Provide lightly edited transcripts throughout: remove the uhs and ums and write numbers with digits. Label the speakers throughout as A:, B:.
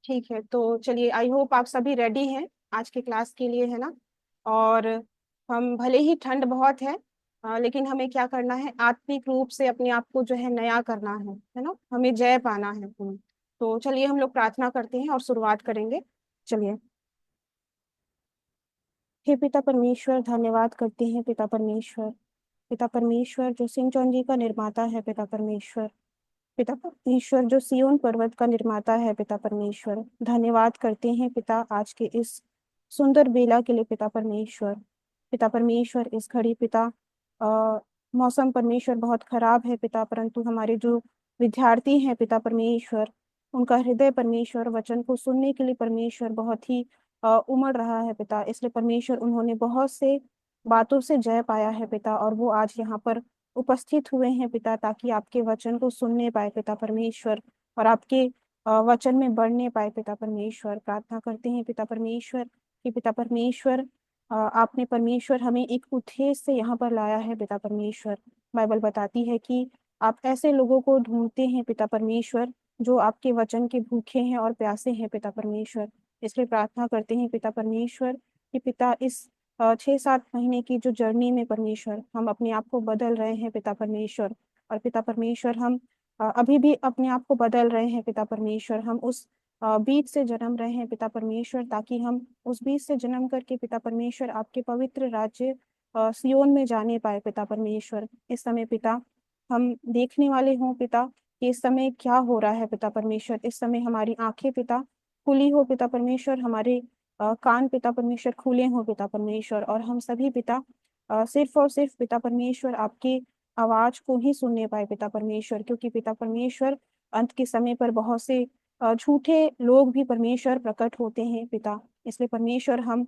A: ठीक है, तो चलिए, आई होप आप सभी रेडी हैं आज के क्लास के लिए, है ना। और हम भले ही ठंड बहुत है, लेकिन हमें क्या करना है, आत्मिक रूप से अपने आप को जो है नया करना है ना, हमें जय पाना है। तो चलिए हम लोग प्रार्थना करते हैं और शुरुआत करेंगे। चलिए। हे पिता परमेश्वर, धन्यवाद करते हैं पिता परमेश्वर। पिता परमेश्वर जो सिंह चौंजी का निर्माता है पिता परमेश्वर। पिता परमेश्वर जो सिय्योन पर्वत का निर्माता है पिता परमेश्वर, धन्यवाद करते हैं पिता आज के इस सुंदर बेला के लिए पिता परमेश्वर। पिता परमेश्वर इस घड़ी पिता, मौसम परमेश्वर बहुत खराब है पिता, परंतु हमारे जो विद्यार्थी हैं पिता परमेश्वर, उनका हृदय परमेश्वर वचन को सुनने के लिए परमेश्वर बहुत ही उमड़ रहा है पिता। इसलिए परमेश्वर उन्होंने बहुत से बातों से जय पाया है पिता, और वो आज यहाँ पर उपस्थित हुए हैं पिता, ताकि आपके वचन को सुनने पाए पिता परमेश्वर, और आपके वचन में बढ़ने पाए पिता परमेश्वर। प्रार्थना करते हैं पिता परमेश्वर कि पिता परमेश्वर, आपने परमेश्वर हमें एक उद्देश्य से यहाँ पर लाया है पिता परमेश्वर। बाइबल बताती है कि आप ऐसे लोगों को ढूंढते हैं पिता परमेश्वर जो आपके वचन के भूखे हैं और प्यासे हैं पिता परमेश्वर। इसलिए प्रार्थना करते हैं पिता परमेश्वर कि पिता इस 6-7 महीने की जो जर्नी में परमेश्वर हम अपने आप को बदल रहे हैं पिता परमेश्वर। और पिता परमेश्वर हम अभी भी अपने आप को बदल रहे हैं पिता परमेश्वर। हम उस बीज से जन्म रहे हैं पिता परमेश्वर, ताकि हम उस बीज से जन्म करके पिता परमेश्वर आपके पवित्र राज्य सियोन में जाने पाए पिता परमेश्वर। इस समय पिता हम देखने वाले हों पिता कि इस समय क्या हो रहा है पिता परमेश्वर। इस समय हमारी आंखें पिता खुली हो पिता परमेश्वर, हमारे कान पिता परमेश्वर खुले हों पिता परमेश्वर, और हम सभी पिता सिर्फ और सिर्फ पिता परमेश्वर आपकी आवाज को ही सुनने पाए पिता परमेश्वर। क्योंकि पिता परमेश्वर अंत के समय पर बहुत से झूठे लोग भी परमेश्वर प्रकट होते हैं पिता। इसलिए परमेश्वर हम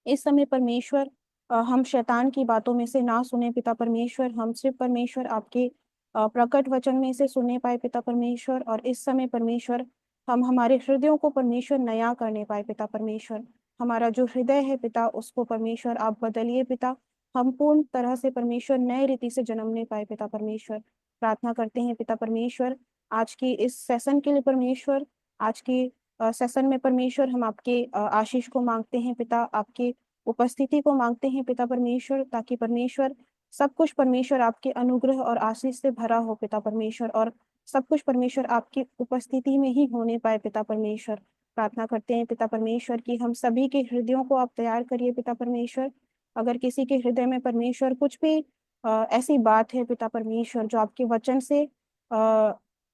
A: इस समय परमेश्वर, हम शैतान की बातों में से ना सुने पिता परमेश्वर, हम सिर्फ परमेश्वर आपके प्रकट वचन में से सुने पाए पिता परमेश्वर। और इस समय परमेश्वर हम हमारे हृदयों को परमेश्वर नया करने पाए पिता परमेश्वर। हमारा जो हृदय है पिता, उसको परमेश्वर आप बदलिए पिता। हम पूर्ण तरह से परमेश्वर नए रीति से जन्मने पाए पिता परमेश्वर। प्रार्थना करते हैं पिता परमेश्वर आज की इस सेशन के लिए परमेश्वर। आज की सेशन में परमेश्वर हम आपके आशीष को मांगते हैं पिता, आपके उपस्थिति को मांगते हैं पिता परमेश्वर, ताकि परमेश्वर सब कुछ परमेश्वर आपके अनुग्रह और आशीष से भरा हो पिता परमेश्वर, और सब कुछ परमेश्वर आपकी उपस्थिति में ही होने पाए पिता परमेश्वर। प्रार्थना करते हैं पिता परमेश्वर कि हम सभी के हृदयों को आप तैयार करिए पिता परमेश्वर। अगर किसी के हृदय में परमेश्वर कुछ भी ऐसी बात है पिता परमेश्वर जो आपके वचन से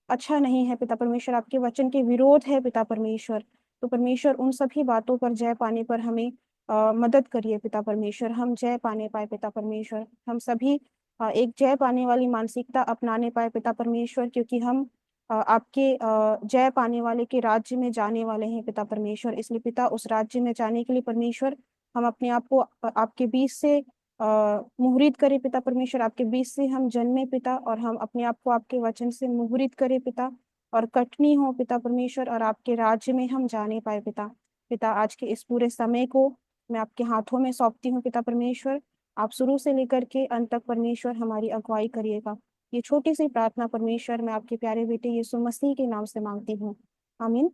A: अच्छा नहीं है पिता परमेश्वर, आपके वचन के विरोध है पिता परमेश्वर, तो परमेश्वर उन सभी बातों पर जय पाने पर हमें मदद करिए पिता परमेश्वर। हम जय पाने पाए पिता परमेश्वर, हम सभी एक जय पाने वाली मानसिकता अपनाने पाए पिता परमेश्वर, क्योंकि हम आपके जय पाने वाले के राज्य में जाने वाले हैं पिता परमेश्वर। इसलिए पिता उस राज्य में जाने के लिए परमेश्वर हम अपने आप को आपके बीच से मुहरित करे पिता परमेश्वर। आपके बीच से हम जन्मे पिता, और हम अपने आप को आपके वचन से मुहरित करे पिता, और कटनी हो पिता परमेश्वर, और आपके राज्य में हम जाने पाए पिता। पिता आज के इस पूरे समय को मैं आपके हाथों में सौंपती हूँ पिता परमेश्वर। आप शुरू से लेकर के अंत तक परमेश्वर हमारी अगुवाई करिएगा। ये छोटी सी प्रार्थना परमेश्वर मैं आपके प्यारे बेटे यीशु मसीह के नाम से मांगती हूँ। आमीन।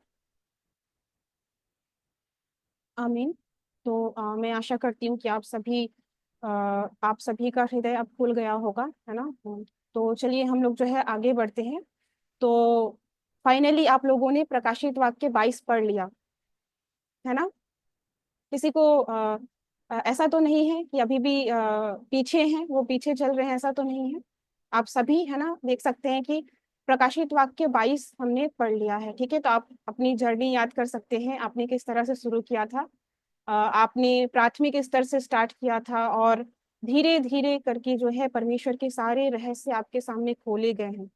A: आमीन। तो मैं आशा करती हूँ कि आप सभी का हृदय अब खुल गया होगा, है ना। तो चलिए हम लोग जो है आगे बढ़ते हैं। तो फाइनली आप लोगों ने प्रकाशित वाक्य 22 पढ़ लिया, है ना। किसी को ऐसा तो नहीं है कि अभी भी पीछे हैं, वो पीछे चल रहे हैं, ऐसा तो नहीं है। आप सभी, है ना, देख सकते हैं कि प्रकाशित वाक्य 22 हमने पढ़ लिया है। ठीक है, तो आप अपनी जर्नी याद कर सकते हैं, आपने किस तरह से शुरू किया था। आपने प्राथमिक स्तर से स्टार्ट किया था, और धीरे धीरे करके जो है परमेश्वर के सारे रहस्य आपके सामने खोले गए हैं,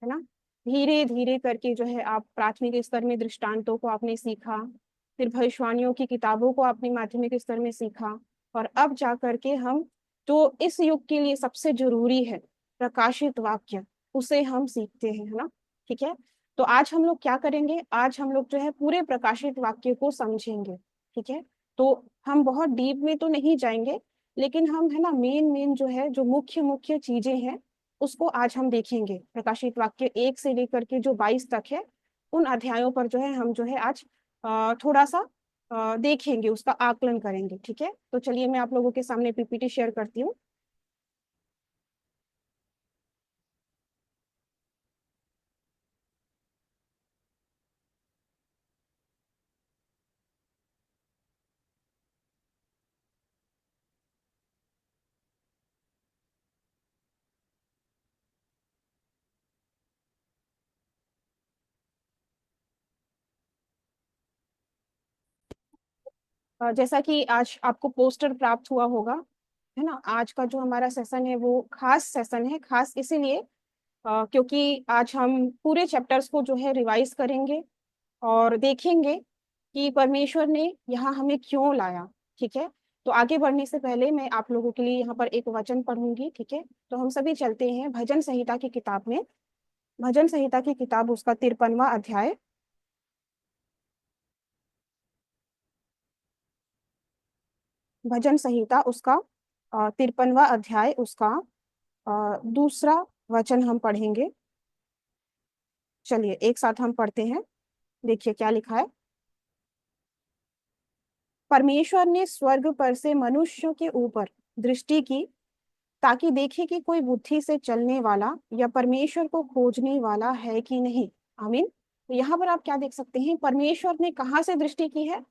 A: है ना। धीरे धीरे करके जो है आप प्राथमिक स्तर में दृष्टांतों को आपने सीखा, फिर भविष्यवाणियों की किताबों को आपने माध्यमिक स्तर में सीखा, और अब जा करके हम जो इस युग के लिए सबसे जरूरी है, प्रकाशित वाक्य, उसे हम सीखते हैं, है ना। ठीक है, तो आज हम लोग क्या करेंगे, आज हम लोग जो है पूरे प्रकाशित वाक्य को समझेंगे। ठीक है, तो हम बहुत डीप में तो नहीं जाएंगे, लेकिन हम, है ना, मेन मेन जो है, जो मुख्य मुख्य चीजें हैं, उसको आज हम देखेंगे। प्रकाशित वाक्य 1 से लेकर के जो 22 तक है, उन अध्यायों पर जो है हम जो है आज थोड़ा सा देखेंगे, उसका आकलन करेंगे। ठीक है, तो चलिए मैं आप लोगों के सामने पीपीटी शेयर करती हूँ। जैसा कि आज आपको पोस्टर प्राप्त हुआ होगा, है ना, आज का जो हमारा सेशन है वो खास सेशन है। खास इसीलिए क्योंकि आज हम पूरे चैप्टर्स को जो है रिवाइज करेंगे और देखेंगे कि परमेश्वर ने यहाँ हमें क्यों लाया। ठीक है, तो आगे बढ़ने से पहले मैं आप लोगों के लिए यहाँ पर एक वचन पढ़ूंगी। ठीक है, तो हम सभी चलते हैं भजन संहिता की किताब में। भजन संहिता की किताब, उसका 53वां अध्याय। भजन संहिता उसका 53वां अध्याय, उसका दूसरा वचन हम पढ़ेंगे। चलिए एक साथ हम पढ़ते हैं। देखिए क्या लिखा है। परमेश्वर ने स्वर्ग पर से मनुष्यों के ऊपर दृष्टि की, ताकि देखे कि कोई बुद्धि से चलने वाला या परमेश्वर को खोजने वाला है कि नहीं। आमीन। तो यहाँ पर आप क्या देख सकते हैं, परमेश्वर ने कहाँ से दृष्टि की है?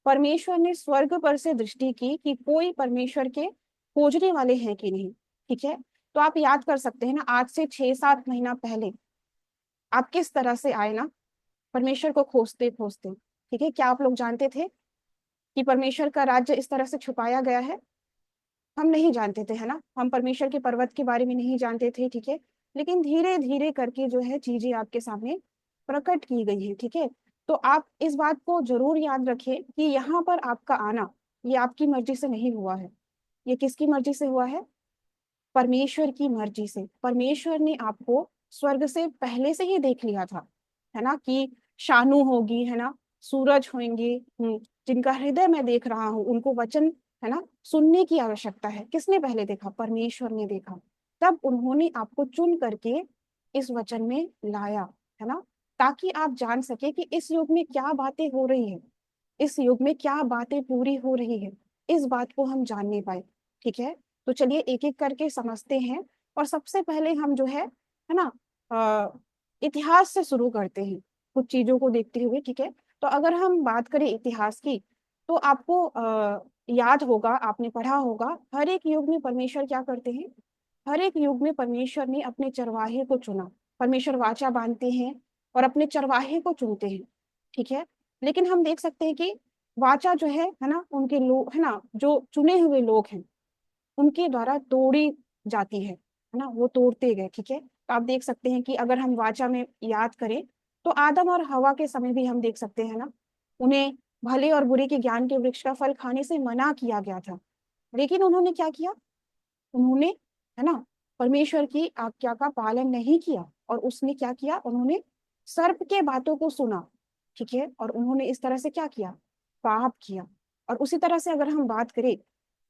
A: परमेश्वर ने स्वर्ग पर से दृष्टि की कि कोई परमेश्वर के खोजने वाले हैं कि नहीं। ठीक है, तो आप याद कर सकते हैं ना, आज से 6-7 महीना पहले आप किस तरह से आए ना, परमेश्वर को खोजते खोजते। ठीक है, क्या आप लोग जानते थे कि परमेश्वर का राज्य इस तरह से छुपाया गया है? हम नहीं जानते थे, है ना, हम परमेश्वर के पर्वत के बारे में नहीं जानते थे। ठीक है, लेकिन धीरे धीरे करके जो है चीजें आपके सामने प्रकट की गई है। ठीक है, तो आप इस बात को जरूर याद रखें कि यहाँ पर आपका आना ये आपकी मर्जी से नहीं हुआ है। ये किसकी मर्जी से हुआ है? परमेश्वर की मर्जी से। परमेश्वर ने आपको स्वर्ग से पहले से ही देख लिया था, है ना, कि शानु होगी, है ना, सूरज होंगे, जिनका हृदय मैं देख रहा हूँ उनको वचन, है ना, सुनने की आवश्यकता है। किसने पहले देखा? परमेश्वर ने देखा। तब उन्होंने आपको चुन करके इस वचन में लाया, है ना, ताकि आप जान सके कि इस युग में क्या बातें हो रही है, इस युग में क्या बातें पूरी हो रही है, इस बात को हम जानने पाए। ठीक है, तो चलिए एक एक करके समझते हैं। और सबसे पहले हम जो है ना, इतिहास से शुरू करते हैं कुछ चीजों को देखते हुए। ठीक है, तो अगर हम बात करें इतिहास की, तो आपको याद होगा, आपने पढ़ा होगा, हर एक युग में परमेश्वर क्या करते हैं? हर एक युग में परमेश्वर ने अपने चरवाहे को चुना। परमेश्वर वाचा बांधते हैं और अपने चरवाहे को चुनते हैं। ठीक है, लेकिन हम देख सकते हैं कि वाचा जो है ना, उनके लोग, है ना, जो चुने हुए लोग हैं उनके द्वारा तोड़ी जाती है ना, वो तोड़ते गए। ठीक है, तो आप देख सकते हैं कि अगर हम वाचा में याद करें, तो आदम और हवा के समय भी हम देख सकते हैं ना, उन्हें भले और बुरे के ज्ञान के वृक्ष का फल खाने से मना किया गया था, लेकिन उन्होंने क्या किया? उन्होंने, है ना, परमेश्वर की आज्ञा का पालन नहीं किया, और उसने क्या किया? उन्होंने सर्प के बातों को सुना। ठीक है, और उन्होंने इस तरह से क्या किया? पाप किया। और उसी तरह से अगर हम बात करें,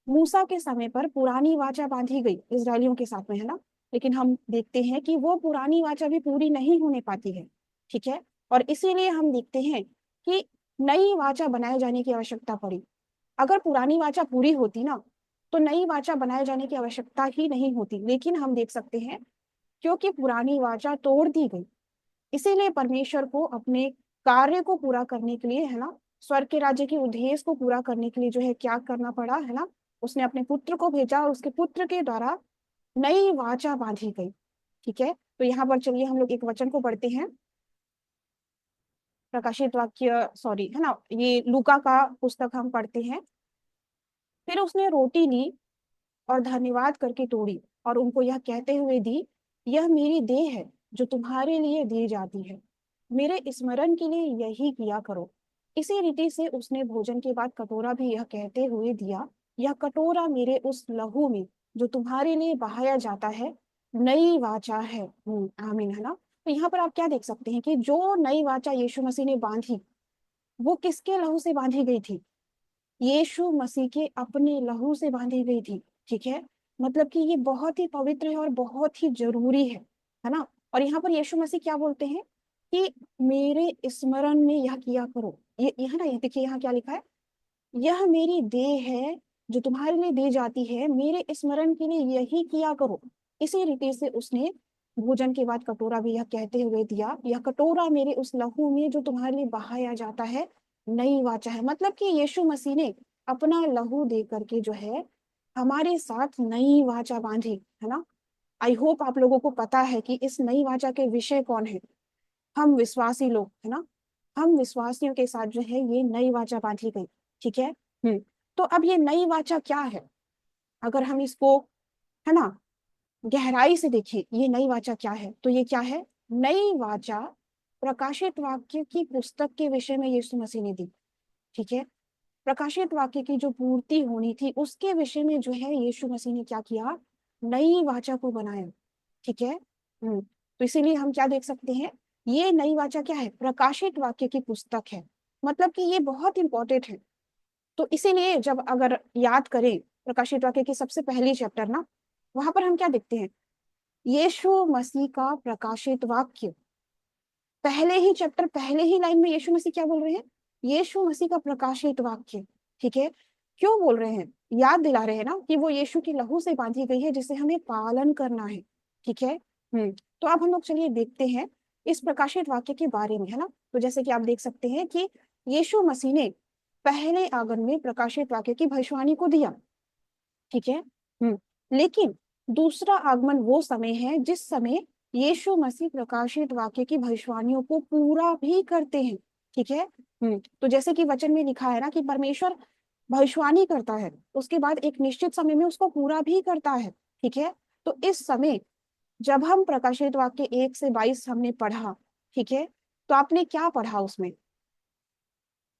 A: मूसा के समय पर पुरानी वाचा बांधी गई इजरायलियों के साथ में, है ना, लेकिन हम देखते हैं कि वो पुरानी वाचा भी पूरी नहीं होने पाती है। ठीक है, और इसीलिए हम देखते हैं कि नई वाचा बनाए जाने की आवश्यकता पड़ी। अगर पुरानी वाचा पूरी होती ना, तो नई वाचा बनाए जाने की आवश्यकता ही नहीं होती, लेकिन हम देख सकते हैं क्योंकि पुरानी वाचा तोड़ दी गई, इसीलिए परमेश्वर को अपने कार्य को पूरा करने के लिए, है ना, स्वर्ग के राज्य के उद्देश्य को पूरा करने के लिए जो है क्या करना पड़ा, है ना, उसने अपने पुत्र को भेजा और उसके पुत्र के द्वारा नई वाचा बांधी गई। ठीक है, तो यहाँ पर चलिए हम लोग एक वचन को पढ़ते हैं। प्रकाशित वाक्य, सॉरी, है ना, ये लूका का पुस्तक हम पढ़ते हैं। फिर उसने रोटी ली और धन्यवाद करके तोड़ी और उनको यह कहते हुए दी, यह मेरी देह है जो तुम्हारे लिए दी जाती है, मेरे स्मरण के लिए यही किया करो। इसी रीति से उसने भोजन के बाद कटोरा भी यह कहते हुए दिया, यह कटोरा मेरे उस लहू में जो तुम्हारे लिए बहाया जाता है नई वाचा है। आमीन, है ना। तो यहाँ पर आप क्या देख सकते हैं कि जो नई वाचा यीशु मसीह ने बांधी, वो किसके लहू से बांधी गई थी? यीशु मसीह के अपने लहू से बांधी गई थी। ठीक है, मतलब कि ये बहुत ही पवित्र है और बहुत ही जरूरी है ना। और यहाँ पर यीशु मसीह क्या बोलते हैं? कि मेरे स्मरण में यह किया करो। ये है ना, ये देखिए यहाँ क्या लिखा है, यह मेरी देह है जो तुम्हारे लिए दी जाती है, मेरे स्मरण के लिए यही किया करो। इसी रीति से उसने भोजन के बाद कटोरा भी यह कहते हुए दिया, यह कटोरा मेरे उस लहू में जो तुम्हारे लिए बहाया जाता है नई वाचा है। मतलब कि यीशु मसीह ने अपना लहू दे करके जो है हमारे साथ नई वाचा बांधी, है ना। आई होप आप लोगों को पता है कि इस नई वाचा के विषय कौन है, हम विश्वासी लोग, है ना। हम विश्वासियों के साथ जो है ये नई वाचा बांधी गई, ठीक है। तो अब ये नई वाचा क्या है, अगर हम इसको, है ना, गहराई से देखें, ये नई वाचा क्या है, तो ये क्या है, नई वाचा प्रकाशित वाक्य की पुस्तक के विषय में यीशु मसीह ने दी, ठीक है। प्रकाशित वाक्य की जो पूर्ति होनी थी उसके विषय में जो है यीशु मसीह ने क्या किया, नई वाचा को बनाया, ठीक है। तो इसीलिए हम क्या देख सकते हैं, ये नई वाचा क्या है, प्रकाशित वाक्य की पुस्तक है। मतलब कि ये बहुत इंपॉर्टेंट है। तो इसीलिए जब अगर याद करें प्रकाशित वाक्य की सबसे पहली चैप्टर ना, वहां पर हम क्या देखते हैं, यीशु मसीह का प्रकाशित वाक्य, पहले ही चैप्टर पहले ही लाइन में यीशु मसीह क्या बोल रहे हैं, यीशु मसीह का प्रकाशित वाक्य, ठीक है। क्यों बोल रहे हैं, याद दिला रहे हैं ना कि वो यीशु की लहू से बांधी गई है जिसे हमें पालन करना है, ठीक है। तो अब हम लोग चलिए देखते हैं इस प्रकाशित वाक्य के बारे में, है ना। तो जैसे कि आप देख सकते हैं कि यीशु मसीह ने पहले आगमन में प्रकाशित वाक्य की भविष्यवाणी को दिया, ठीक है। लेकिन दूसरा आगमन वो समय है जिस समय यीशु मसीह प्रकाशित वाक्य की भविष्यवाणियों को पूरा भी करते हैं, ठीक है। तो जैसे कि वचन में लिखा है ना कि परमेश्वर भविष्यवाणी करता है, उसके बाद एक निश्चित समय में उसको पूरा भी करता है, ठीक है। तो इस समय जब हम प्रकाशित वाक्य 1 से 22 हमने पढ़ा, ठीक है, तो आपने क्या पढ़ा उसमें,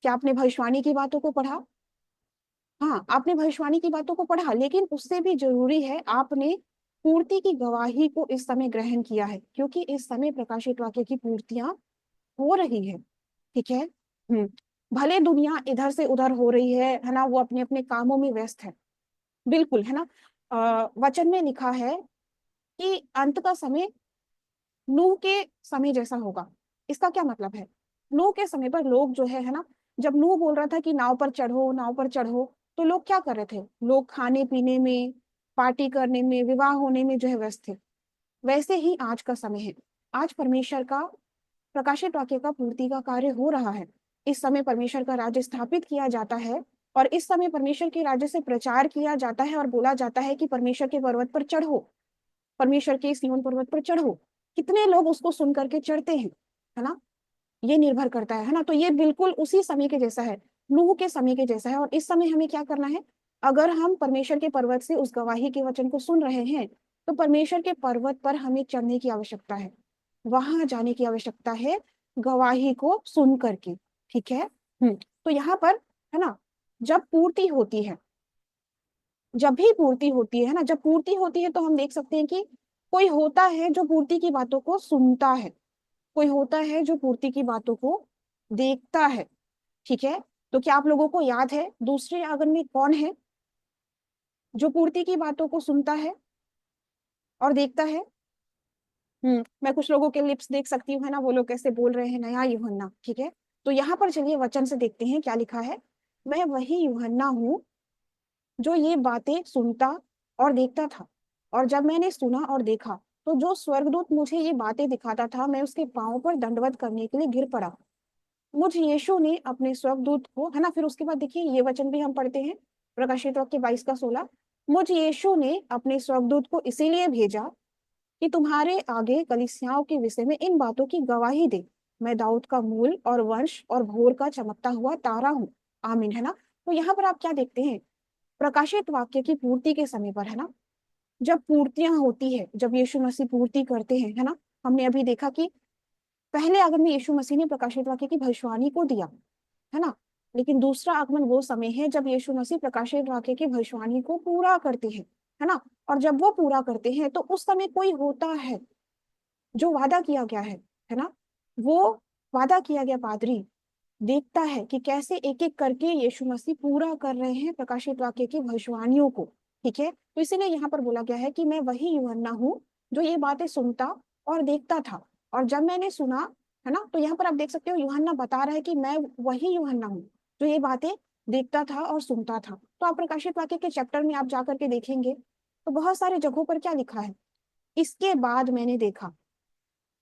A: क्या आपने भविष्यवाणी की बातों को पढ़ा, हाँ आपने भविष्यवाणी की बातों को पढ़ा, लेकिन उससे भी जरूरी है आपने पूर्ति की गवाही को इस समय ग्रहण किया है, क्योंकि इस समय प्रकाशित वाक्य की पूर्तियां हो रही है, ठीक है। भले दुनिया इधर से उधर हो रही है ना, वो अपने अपने कामों में व्यस्त है, बिल्कुल, है ना। वचन में लिखा है कि अंत का समय नूह के समय जैसा होगा। इसका क्या मतलब है, नूह के समय पर लोग जो है ना, जब नूह बोल रहा था कि नाव पर चढ़ो नाव पर चढ़ो, तो लोग क्या कर रहे थे, लोग खाने पीने में, पार्टी करने में, विवाह होने में जो है व्यस्त थे। वैसे ही आज का समय है, आज परमेश्वर का प्रकाशित वाक्य का पूर्ति का कार्य हो रहा है। इस समय परमेश्वर का राज्य स्थापित किया जाता है, और इस समय परमेश्वर के राज्य से प्रचार किया जाता है और बोला जाता है कि परमेश्वर के पर्वत पर चढ़ो, परमेश्वर के सिय्योन पर्वत पर चढ़ो। कितने लोग उसको सुन करके चढ़ते हैं, है ना, ये निर्भर करता है ना। तो ये बिल्कुल उसी समय के जैसा है, नूह के समय के जैसा है। और इस समय हमें क्या करना है, अगर हम परमेश्वर के पर्वत से उस गवाही के वचन को सुन रहे हैं, तो परमेश्वर के पर्वत पर हमें चढ़ने की आवश्यकता है, वहां जाने की आवश्यकता है, गवाही को सुन करके, ठीक है। तो यहाँ पर, है ना, जब पूर्ति होती है, जब भी पूर्ति होती है ना, जब पूर्ति होती है तो हम देख सकते हैं कि कोई होता है जो पूर्ति की बातों को सुनता है, कोई होता है जो पूर्ति की बातों को देखता है, ठीक है। तो क्या आप लोगों को याद है दूसरे आंगन में कौन है जो पूर्ति की बातों को सुनता है और देखता है। मैं कुछ लोगों के लिप्स देख सकती हूँ, है ना, वो लोग कैसे बोल रहे हैं, नया यूहन्ना, ठीक है। तो यहाँ पर चलिए वचन से देखते हैं क्या लिखा है, मैं वही यूहन्ना हूँ जो ये बातें सुनता और देखता था। और जब मैंने सुना और देखा, तो जो स्वर्गदूत मुझे ये बातें दिखाता था, मैं उसके पांव पर दंडवत करने के लिए गिर पड़ा। मुझ यीशु ने अपने स्वर्गदूत को, है ना, फिर उसके बाद देखिए ये वचन भी हम पढ़ते हैं, प्रकाशित वाक्य 22 का 16, मुझ यीशु ने अपने स्वर्गदूत को इसीलिए भेजा कि तुम्हारे आगे कलीसियाओं के विषय में इन बातों की गवाही दे। मैं दाऊद का मूल और वंश और भोर का चमकता हुआ तारा हूँ। आमीन, है ना। तो यहाँ पर आप क्या देखते हैं, प्रकाशित वाक्य की पूर्ति के समय पर, है ना, जब पूर्तियां होती है, जब यीशु मसीह पूर्ति करते हैं, है ना, हमने अभी देखा कि पहले आगमन में यीशु मसीह ने प्रकाशित वाक्य की भविष्यवाणी को दिया, है ना। लेकिन दूसरा आगमन वो समय है जब यीशु मसीह प्रकाशित वाक्य की भविष्यवाणी को पूरा करते हैं, है ना। और जब वो पूरा करते हैं तो उस समय कोई होता है जो वादा किया गया है ना, वो वादा किया गया पादरी देखता है कि कैसे एक एक करके यीशु मसीह पूरा कर रहे हैं प्रकाशित वाक्य की भविष्यवाणियों को, ठीक है। तो इसीलिए यहाँ पर बोला गया है कि मैं वही यूहन्ना हूँ जो ये बातें सुनता और देखता था। और जब मैंने सुना है ना। तो यहाँ पर आप देख सकते हो यूहन्ना बता रहा है कि मैं वही यूहन्ना हूँ जो ये बातें देखता था और सुनता था। तो आप प्रकाशित वाक्य के चैप्टर में आप जाकर के देखेंगे तो बहुत सारे जगहों पर क्या लिखा है, इसके बाद मैंने देखा,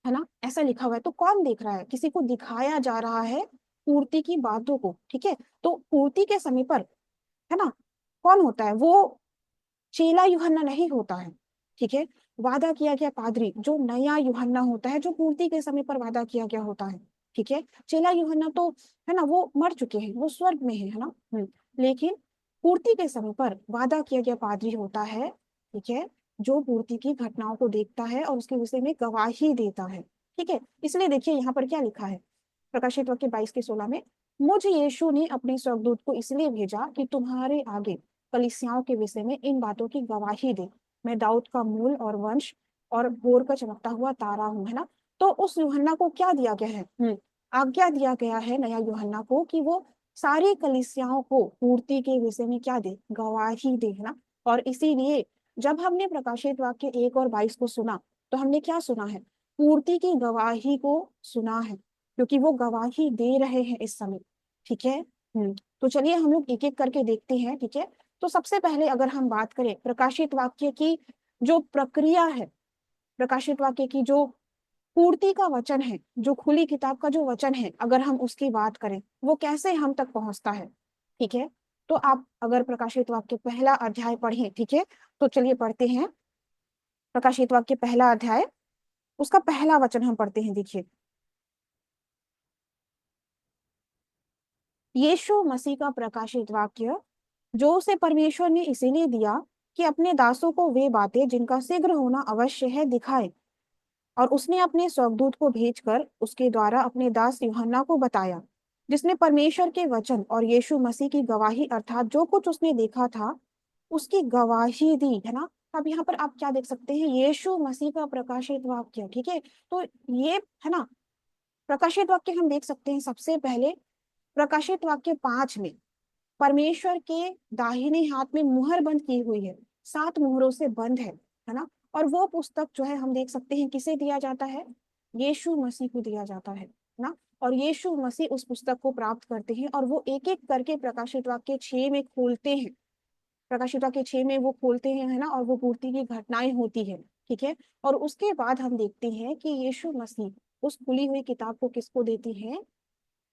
A: है ना, ऐसा लिखा हुआ है। तो कौन देख रहा है, किसी को दिखाया जा रहा है पूर्ति की बातों को, ठीक है। तो पूर्ति के समय पर, है ना, कौन होता है वो, चेला यूहन्ना नहीं होता है, ठीक है। वादा किया गया पादरी जो नया यूहन्ना होता है, जो पूर्ति के समय पर वादा किया गया होता है, ठीक है। चेला यूहन्ना तो, है ना, वो मर चुके हैं, वो स्वर्ग में है ना। लेकिन पूर्ति के समय पर वादा किया गया पादरी होता है, ठीक है, जो पूर्ति की घटनाओं को देखता है और उसके विषय में गवाही देता है, ठीक है। इसलिए देखिए यहाँ पर क्या लिखा है, प्रकाशित वाक्य 22 के 16 में, मुझे यीशु ने अपने स्वर्गदूत को इसलिए भेजा कि तुम्हारे आगे कलीसियाओं के विषय में इन बातों की गवाही दे। मैं दाऊद का मूल और वंश और भोर का चमकता हुआ तारा हूँ, है ना। तो उस यूहन्ना को क्या दिया गया है, आज्ञा दिया गया है नया यूहन्ना को कि वो सारी कलीसियाओं को पूर्ति के विषय में क्या दे, गवाही दे, है ना। और इसीलिए जब हमने प्रकाशित वाक्य 1 और 22 को सुना तो हमने क्या सुना है, पूर्ति की गवाही को सुना है, क्योंकि वो गवाही दे रहे हैं इस समय, ठीक है। तो चलिए हम लोग एक एक करके देखते हैं, ठीक है। तो सबसे पहले अगर हम बात करें प्रकाशित वाक्य की जो प्रक्रिया है, प्रकाशित वाक्य की जो पूर्ति का वचन है, जो खुली किताब का जो वचन है, अगर हम उसकी बात करें वो कैसे हम तक पहुंचता है, ठीक है। तो आप अगर प्रकाशित वाक्य पहला अध्याय पढ़ें, ठीक है, तो चलिए पढ़ते हैं प्रकाशित वाक्य पहला अध्याय, उसका पहला वचन हम पढ़ते हैं। देखिए, यीशु मसीह का प्रकाशित वाक्य जो उसे परमेश्वर ने इसीलिए दिया कि अपने दासों को वे बातें जिनका शीघ्र होना अवश्य है दिखाए, और उसने अपने स्वर्गदूत को भेजकर उसके द्वारा अपने दास यूहन्ना को बताया, जिसने परमेश्वर के वचन और यीशु मसीह की गवाही अर्थात जो कुछ उसने देखा था उसकी गवाही दी, है ना। अब यहाँ पर आप क्या देख सकते हैं, यीशु मसीह का प्रकाशित वाक्य, ठीक है। तो ये, है ना, प्रकाशित वाक्य हम देख सकते हैं सबसे पहले प्रकाशित वाक्य 5 में परमेश्वर के दाहिने हाथ में मुहर बंद की हुई है, 7 मुहरों से बंद है ना। और वो पुस्तक जो है हम देख सकते हैं किसे दिया जाता है, यीशु मसीह को दिया जाता है ना। और यीशु मसीह उस पुस्तक को प्राप्त करते हैं और वो एक एक करके प्रकाशित वाक्य 6 में खोलते हैं, प्रकाशित वाक्य 6 में वो खोलते हैं, है ना, और वो पूर्ति की घटनाएं होती है, ठीक है। और उसके बाद हम देखते हैं कि यीशु मसीह उस खुली हुई किताब को किसको देती है,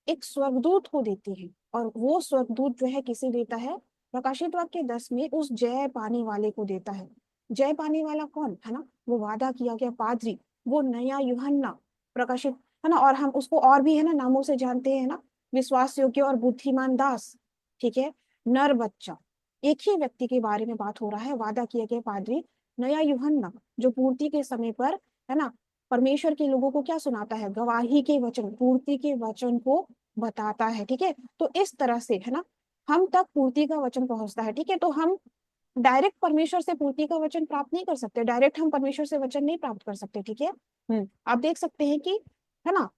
A: एक स्वर्गदूत को देती है। और वो स्वर्गदूत जो है किसे देता है, प्रकाशित वाक्य 10 में उस जय पाने वाले को देता है। जय पाने वाला कौन है ना, वो वादा किया गया पादरी, वो नया यूहन्ना प्रकाशित, है ना। और हम उसको और भी, है ना, नामों से जानते हैं ना, विश्वास योग्य और बुद्धिमान दास, ठीक है, नर बच्चा, एक ही व्यक्ति के बारे में बात हो रहा है, वादा किया गया पादरी नया यूहन्ना, जो पूर्ति के समय पर, है ना, परमेश्वर के लोगों को क्या सुनाता है, गवाही के वचन, पूर्ति के वचन को बताता है, ठीक है। तो इस तरह से, है ना, हम तक पूर्ति का वचन पहुंचता है, ठीक है। तो हम डायरेक्ट परमेश्वर से पूर्ति का वचन प्राप्त नहीं कर सकते, डायरेक्ट हम परमेश्वर से वचन नहीं प्राप्त कर सकते, ठीक है। आप देख सकते हैं कि, है ना,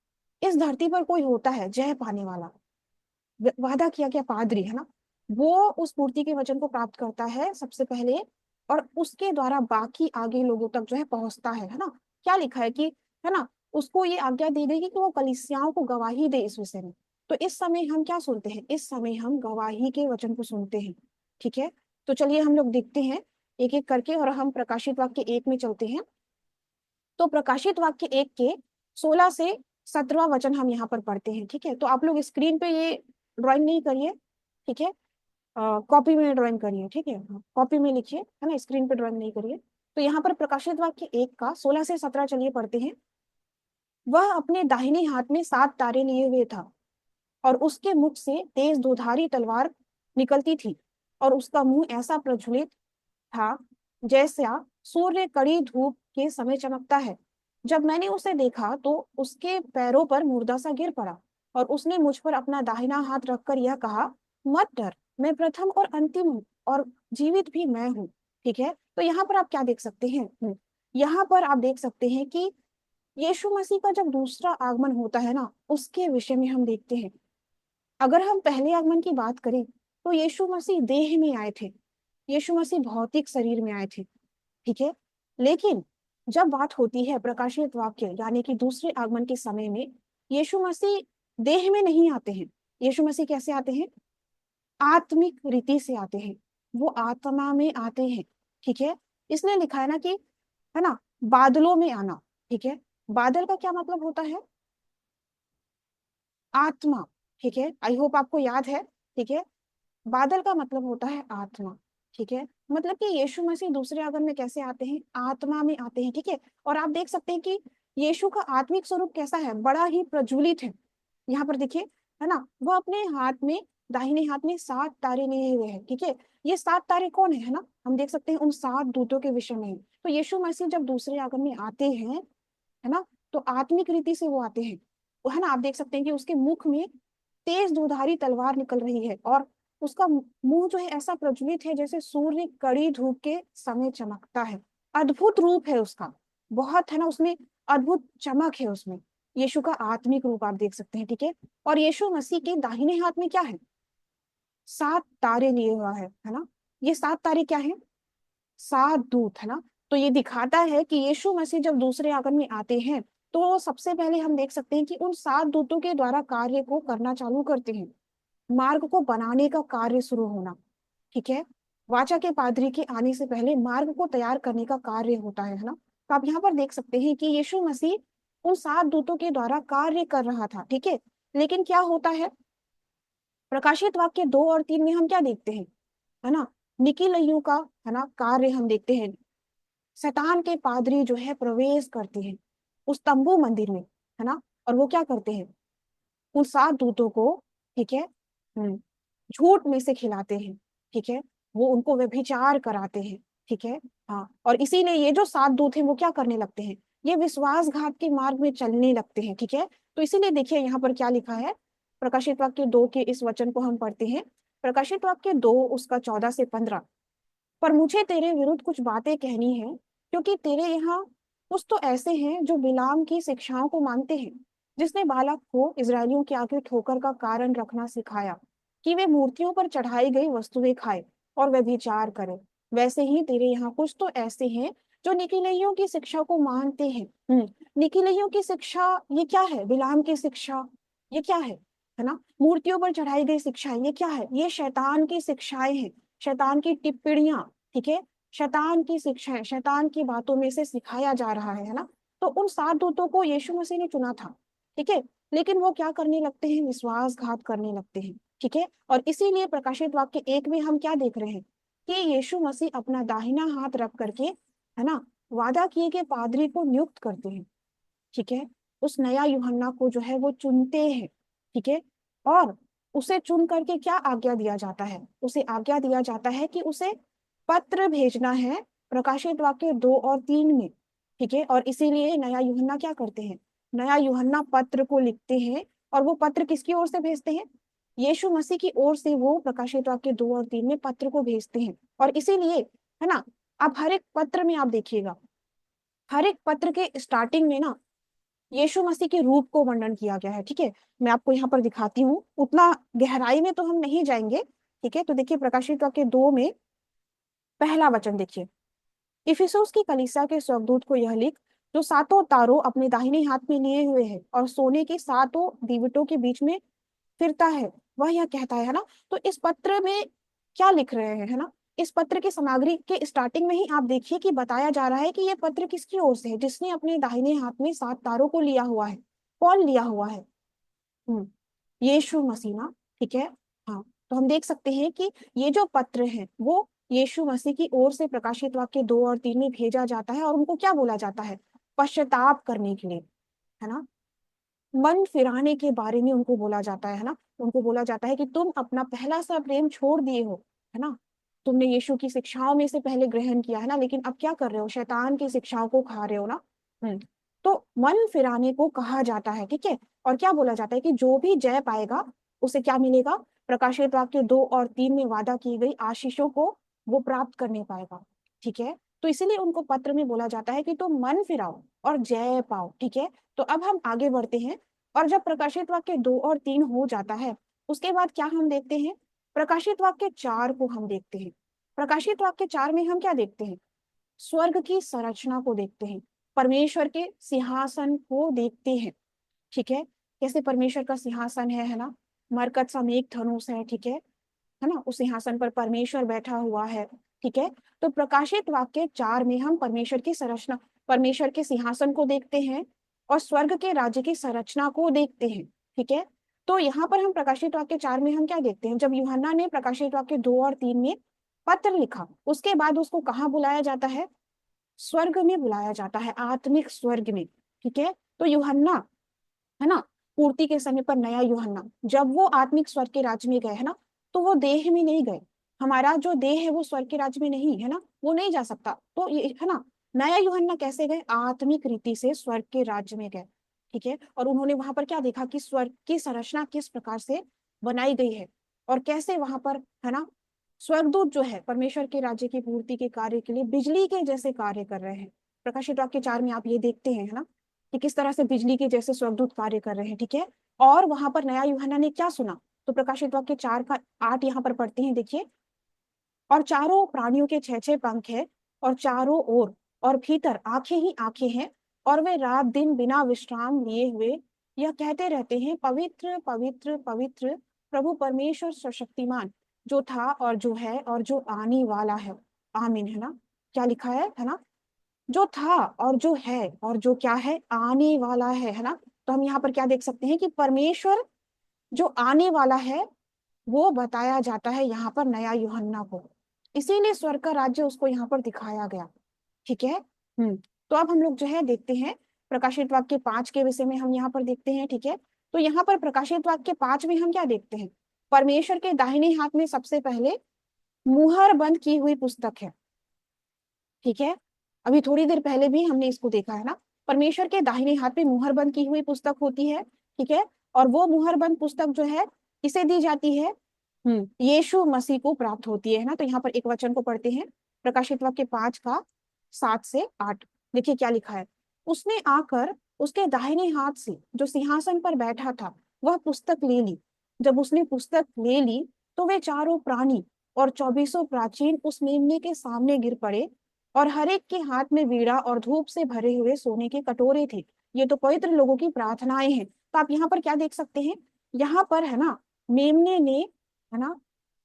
A: इस धरती पर कोई होता है जय पाने वाला, वादा किया गया पादरी, है ना, वो उस पूर्ति के वचन को प्राप्त करता है सबसे पहले, और उसके द्वारा बाकी आगे लोगों तक जो है पहुंचता है ना। क्या लिखा है कि, है ना, उसको ये आज्ञा दी गई कि वो कलीसियाओं को गवाही दे इस विषय में। तो इस समय हम क्या सुनते हैं, इस समय हम गवाही के वचन को सुनते हैं, ठीक है। तो चलिए हम लोग देखते हैं एक एक करके, और हम प्रकाशित वाक्य 1 में चलते हैं। तो प्रकाशित वाक्य 1 के 16 से 17वां वचन हम यहाँ पर पढ़ते हैं, ठीक है। तो आप लोग स्क्रीन पे ये ड्राइंग नहीं करिए, ठीक है, कॉपी में ड्राइंग करिए, ठीक है, कॉपी में लिखिए, है ना, स्क्रीन पे ड्राइंग नहीं करिए। तो यहाँ पर प्रकाशित वाक्य 1 का 16 से 17 चलिए पढ़ते हैं। वह अपने दाहिने हाथ में 7 तारे लिए हुए था, और उसके मुख से तेज दोधारी तलवार निकलती थी, और उसका मुंह ऐसा प्रज्वलित था जैसा सूर्य कड़ी धूप के समय चमकता है। जब मैंने उसे देखा तो उसके पैरों पर मुर्दा सा गिर पड़ा, और उसने मुझ पर अपना दाहिना हाथ रखकर यह कहा, मत डर, मैं प्रथम और अंतिम हूँ, और जीवित भी मैं हूँ, ठीक है। तो यहाँ पर आप क्या देख सकते हैं, यहाँ पर आप देख सकते हैं कि यीशु मसीह का जब दूसरा आगमन होता है ना, उसके विषय में हम देखते हैं। अगर हम पहले आगमन की बात करें तो यीशु मसीह देह में आए थे, यीशु मसीह भौतिक शरीर में आए थे, ठीक है। लेकिन जब बात होती है प्रकाशित वाक्य यानी कि दूसरे आगमन के समय में, यीशु मसीह देह में नहीं आते हैं। यीशु मसीह कैसे आते हैं? आत्मिक रीति से आते हैं, वो आत्मा में आते हैं। ठीक है, इसलिए लिखा है ना कि, है ना, बादलों में आना। ठीक है, बादल का क्या मतलब होता है? आत्मा। ठीक है, आई होप आपको याद है। ठीक है, बादल का मतलब होता है आत्मा। ठीक है, मतलब कि यीशु मसीह दूसरे आगमन में कैसे आते हैं? आत्मा में आते हैं। ठीक है, और आप देख सकते हैं कि यीशु का आत्मिक स्वरूप कैसा है? बड़ा ही प्रज्वलित है। यहाँ पर देखिए, है ना, वो अपने हाथ में, दाहिने हाथ में 7 तारे लिए हुए हैं। ठीक है, ये 7 तारे कौन है ना, हम देख सकते हैं उन 7 दूतों के विषय में है। तो यीशु मसीह जब दूसरे आगमन में आते हैं, है ना, तो आत्मिक रीति से वो आते हैं। वो, है ना, आप देख सकते हैं कि उसके मुख में तेज दुधारी तलवार निकल रही है, और उसका मुंह जो है ऐसा प्रज्वलित है जैसे सूर्य कड़ी धूप के समय चमकता है। अद्भुत रूप है उसका, बहुत, है ना, उसमें अद्भुत चमक है उसमें। यीशु का आत्मिक रूप आप देख सकते हैं। ठीक है, और यीशु मसीह के दाहिने हाथ में क्या है? 7 तारे लिए हुआ है ना। ये 7 तारे क्या है? 7 दूत, है ना। तो ये दिखाता है कि यीशु मसीह जब दूसरे आगमन में आते हैं, तो सबसे पहले हम देख सकते हैं कि उन 7 दूतों के द्वारा कार्य को करना चालू करते हैं, मार्ग को बनाने का कार्य शुरू होना। ठीक है, वाचा के पादरी के आने से पहले मार्ग को तैयार करने का कार्य होता है ना। तो आप यहाँ पर देख सकते हैं कि यीशु मसीह उन 7 दूतों के द्वारा कार्य कर रहा था। ठीक है, लेकिन क्या होता है, प्रकाशित वाक्य 2 और 3 में हम क्या देखते हैं, है ना, निकिलइयों का, है ना, कार्य हम देखते हैं। शैतान के पादरी जो है प्रवेश करते हैं उस तंबू मंदिर में, है ना, और वो क्या करते हैं, उन 7 दूतों को, ठीक है, झूठ में से खिलाते हैं। ठीक है, वो उनको व्यभिचार कराते हैं। ठीक है, हाँ, और इसीलिए ये जो 7 दूत हैं वो क्या करने लगते हैं, ये विश्वासघात के मार्ग में चलने लगते हैं। ठीक है, तो इसीलिए देखिए यहाँ पर क्या लिखा है, प्रकाशित वाक्य 2 के इस वचन को हम पढ़ते हैं। प्रकाशित वाक्य 2 उसका 14 से 15। पर मुझे तेरे विरुद्ध कुछ बातें कहनी है, क्योंकि तेरे यहाँ कुछ तो ऐसे हैं जो बिलाम की शिक्षाओं को मानते हैं, जिसने बालक को इजरायलियों के आगे ठोकर का कारण रखना सिखाया, कि वे मूर्तियों पर चढ़ाई गई वस्तुएं खाए और व्यभिचार करें। वैसे ही तेरे यहाँ कुछ तो ऐसे हैं जो निकिलइयों की शिक्षा को मानते हैं। निकिलइयों की शिक्षा, ये क्या है? बिलाम की शिक्षा, ये क्या है ना, मूर्तियों पर चढ़ाई गई शिक्षाएं, ये क्या है? ये शैतान की शिक्षाएं हैं, शैतान की टिप्पणियां। ठीक है, शैतान की शिक्षाएं, शैतान की बातों में से सिखाया जा रहा है ना। तो उन 7 दूतों को यीशु मसीह ने चुना था। ठीक है, लेकिन वो क्या करने लगते हैं, विश्वासघात करने लगते हैं। ठीक है, और इसीलिए प्रकाशित वाक्य 1 में हम क्या देख रहे हैं कि यीशु मसीह अपना दाहिना हाथ रख करके, है ना, वादा किए गए पादरी को नियुक्त करते हैं। ठीक है, उस नया यूहन्ना को जो है वो चुनते हैं। ठीक है, और उसे चुन करके क्या आज्ञा दिया जाता है, उसे आज्ञा दिया जाता है कि उसे पत्र भेजना है प्रकाशित वाक्य 2 और 3 में। ठीक है, और इसीलिए नया यूहन्ना क्या करते हैं, नया यूहन्ना पत्र को लिखते हैं, और वो पत्र किसकी ओर से भेजते हैं? यीशु मसीह की ओर से वो प्रकाशित वाक्य 2 और 3 में पत्र को भेजते हैं। और इसीलिए, है ना, आप हर एक पत्र में आप देखिएगा, हर एक पत्र के स्टार्टिंग में ना यीशु मसीह के रूप को वर्णन किया गया है। ठीक है, मैं आपको यहाँ पर दिखाती हूँ, उतना गहराई में तो हम नहीं जाएंगे। ठीक है, तो देखिए प्रकाशित वाक्य 2 में पहला वचन देखिए, इफिसुस की कलीसिया के स्वर्गदूत को यह लिख, जो 7 तारों अपने दाहिने हाथ में लिए हुए है और सोने के 7 दीवटों के बीच में फिरता है, वह यह कहता है ना। तो इस पत्र में क्या लिख रहे हैं, है ना, इस पत्र की सामग्री के स्टार्टिंग में ही आप देखिए कि बताया जा रहा है कि ये पत्र किसकी ओर से है, जिसने अपने दाहिने हाथ में 7 तारों को लिया हुआ है। कौन लिया हुआ है? हम्म यीशु मसीह ना। ठीक है, हाँ, तो हम देख सकते हैं कि ये जो पत्र है वो यीशु मसीह की ओर से प्रकाशित वाक्य 2 और 3 में भेजा जाता है, और उनको क्या बोला जाता है? पश्चाताप करने के लिए, है ना, मन फिराने के बारे में उनको बोला जाता है ना। उनको बोला जाता है कि तुम अपना पहला सा प्रेम छोड़ दिए हो, है ना, तुमने यीशु की शिक्षाओं में से पहले ग्रहण किया है ना, लेकिन अब क्या कर रहे हो, शैतान की शिक्षाओं को खा रहे हो ना। तो मन फिराने को कहा जाता है। ठीक है, और क्या बोला जाता है कि जो भी जय पाएगा उसे क्या मिलेगा, प्रकाशित वाक्य 2 और 3 में वादा की गई आशीषों को वो प्राप्त करने पाएगा। ठीक है, तो इसीलिए उनको पत्र में बोला जाता है कि तुम मन फिराओ और जय पाओ। ठीक है, तो अब हम आगे बढ़ते हैं, और जब प्रकाशित वाक्य 2 और 3 हो जाता है, उसके बाद क्या हम देखते हैं, प्रकाशित वाक्य 4 को हम देखते हैं। प्रकाशित वाक्य 4 में हम क्या देखते हैं, स्वर्ग की संरचना को देखते हैं, परमेश्वर के सिंहासन को देखते हैं। ठीक है, कैसे परमेश्वर का सिंहासन है ना, मरकत सा मेघ धनुष है ना, उस सिंहासन पर परमेश्वर बैठा हुआ है। ठीक है, तो प्रकाशित वाक्य 4 में हम परमेश्वर की संरचना, परमेश्वर के सिंहासन को देखते हैं और स्वर्ग के राज्य की संरचना को देखते हैं। ठीक है, तो यहाँ पर हम प्रकाशित वाक्य 4 में हम क्या देखते हैं, जब यूहन्ना ने प्रकाशित वाक्य 2 और 3 में पत्र लिखा, उसके बाद उसको कहाँ बुलाया जाता है, स्वर्ग में बुलाया जाता है, आत्मिक स्वर्ग में। ठीक है, तो यूहन्ना है ना, पूर्ति के समय पर नया यूहन्ना जब वो आत्मिक स्वर्ग के राज्य में गए है ना, तो वो देह में नहीं गए। हमारा जो देह है वो स्वर्ग के राज्य में नहीं है ना, वो नहीं जा सकता। तो ये है ना, नया यूहन्ना कैसे गए, आत्मिक रीति से स्वर्ग के राज्य में गए। ठीक है, और उन्होंने वहां पर क्या देखा कि स्वर्ग की संरचना किस प्रकार से बनाई गई है, और कैसे वहां पर है ना, स्वर्गदूत जो है परमेश्वर के राज्य की पूर्ति के कार्य के लिए बिजली के जैसे कार्य कर रहे हैं। प्रकाशित वाक्य 4 में आप ये देखते हैं है ना, कि किस तरह से बिजली के जैसे स्वर्गदूत कार्य कर रहे हैं। ठीक है, और वहां पर नया यूहन्ना ने क्या सुना, तो प्रकाशित वाक्य 4 का 8 यहाँ पर पढ़ते हैं, देखिए। और चारों प्राणियों के 6 6 पंख है, और चारों ओर और भीतर आंखें ही आंखें हैं, और वे रात दिन बिना विश्राम लिए हुए यह कहते रहते हैं, पवित्र पवित्र पवित्र प्रभु परमेश्वर सशक्तिमान, जो था और जो है और जो आने वाला है। आमीन, है ना, क्या लिखा है ना, जो था और जो है और जो क्या है, आने वाला है ना। तो हम यहाँ पर क्या देख सकते हैं कि परमेश्वर जो आने वाला है वो बताया जाता है यहाँ पर नया यूहन्ना को, इसीलिए स्वर्ग का राज्य उसको यहाँ पर दिखाया गया। ठीक है, तो अब हम लोग जो है देखते हैं प्रकाशित वाक्य 5 के विषय में, हम यहाँ पर देखते हैं। ठीक है, तो यहाँ पर प्रकाशित वाक्य 5 में हम क्या देखते हैं, परमेश्वर के दाहिने हाथ में सबसे पहले मुहर बंद की हुई पुस्तक है। ठीक है, अभी थोड़ी देर पहले भी हमने इसको देखा है ना, परमेश्वर के दाहिने हाथ में मुहरबंद की हुई पुस्तक होती है। ठीक है, और वो मुहरबंद पुस्तक जो है किसे दी जाती है, यीशु मसीह को प्राप्त होती है ना। तो यहाँ पर एक वचन को पढ़ते हैं, प्रकाशित वाक्य 5 का 7 से 8। देखिए क्या लिखा है, उसने आकर उसके दाहिने हाथ से जो सिंहासन पर बैठा था वह पुस्तक ले ली। जब उसने पुस्तक ले ली तो वे चारों प्राणी और 24 प्राचीन उस मेमने के सामने गिर पड़े, और हर एक के हाथ में वीणा और धूप से भरे हुए सोने के कटोरे थे। ये तो पवित्र लोगों की प्रार्थनाएं हैं। तो आप यहाँ पर क्या देख सकते हैं, यहाँ पर है ना, मेमने ने है ना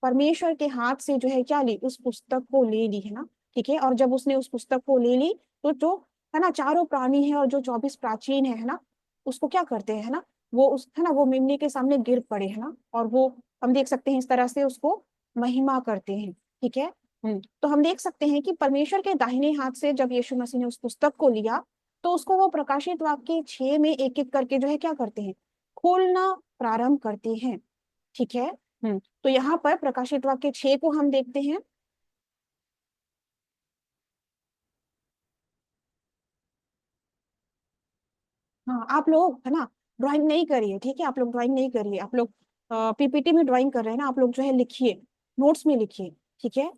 A: परमेश्वर के हाथ से जो है क्या ली, उस पुस्तक को ले ली है ना। ठीक है, और जब उसने उस पुस्तक को ले ली तो जो है ना चारों प्राणी है और जो 24 प्राचीन है ना, उसको क्या करते हैं है ना, वो उस है ना वो मेमने के सामने गिर पड़े है ना, और वो हम देख सकते हैं इस तरह से उसको महिमा करते हैं। ठीक है, तो हम देख सकते हैं कि परमेश्वर के दाहिने हाथ से जब यीशु मसीह ने उस पुस्तक को लिया, तो उसको वो प्रकाशित वाक्य 6 में एक एक करके जो है क्या करते हैं, खोलना प्रारंभ करते हैं। ठीक है, तो यहाँ पर प्रकाशित वाक्य 6 को हम देखते हैं। हाँ, आप लोग है ना ड्राइंग नहीं करिए। ठीक है, आप लोग ड्राइंग नहीं करिए, आप लोग पीपीटी में ड्राइंग कर रहे हैं ना, आप लोग जो है लिखिए, नोट्स में लिखिए। ठीक है,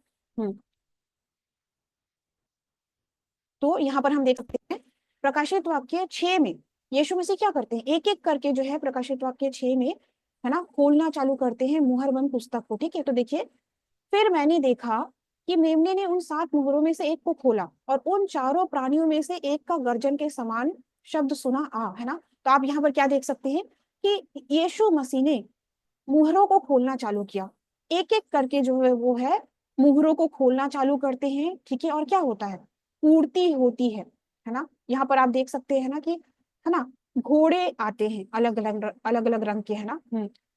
A: तो यहाँ पर हम देख सकते हैं प्रकाशित वाक्य 6 में यीशु मसीह क्या करते हैं, एक एक करके जो है प्रकाशित वाक्य 6 में है ना खोलना चालू करते हैं मुहरबंद पुस्तक को। ठीक है, तो देखिए, फिर मैंने देखा कि मेमने ने उन 7 मुहरों में से एक को खोला, और उन चारों प्राणियों में से एक का गर्जन के समान शब्द सुना आ, है ना। तो आप यहाँ पर क्या देख सकते हैं कि यीशु मसीह ने मुहरों को खोलना चालू किया, एक एक करके जो है वो है मुहरों को खोलना चालू करते हैं। ठीक है, और क्या होता है, पूर्ति होती है ना। यहाँ पर आप देख सकते हैं ना कि है ना घोड़े आते हैं अलग अलग रंग के, है ना।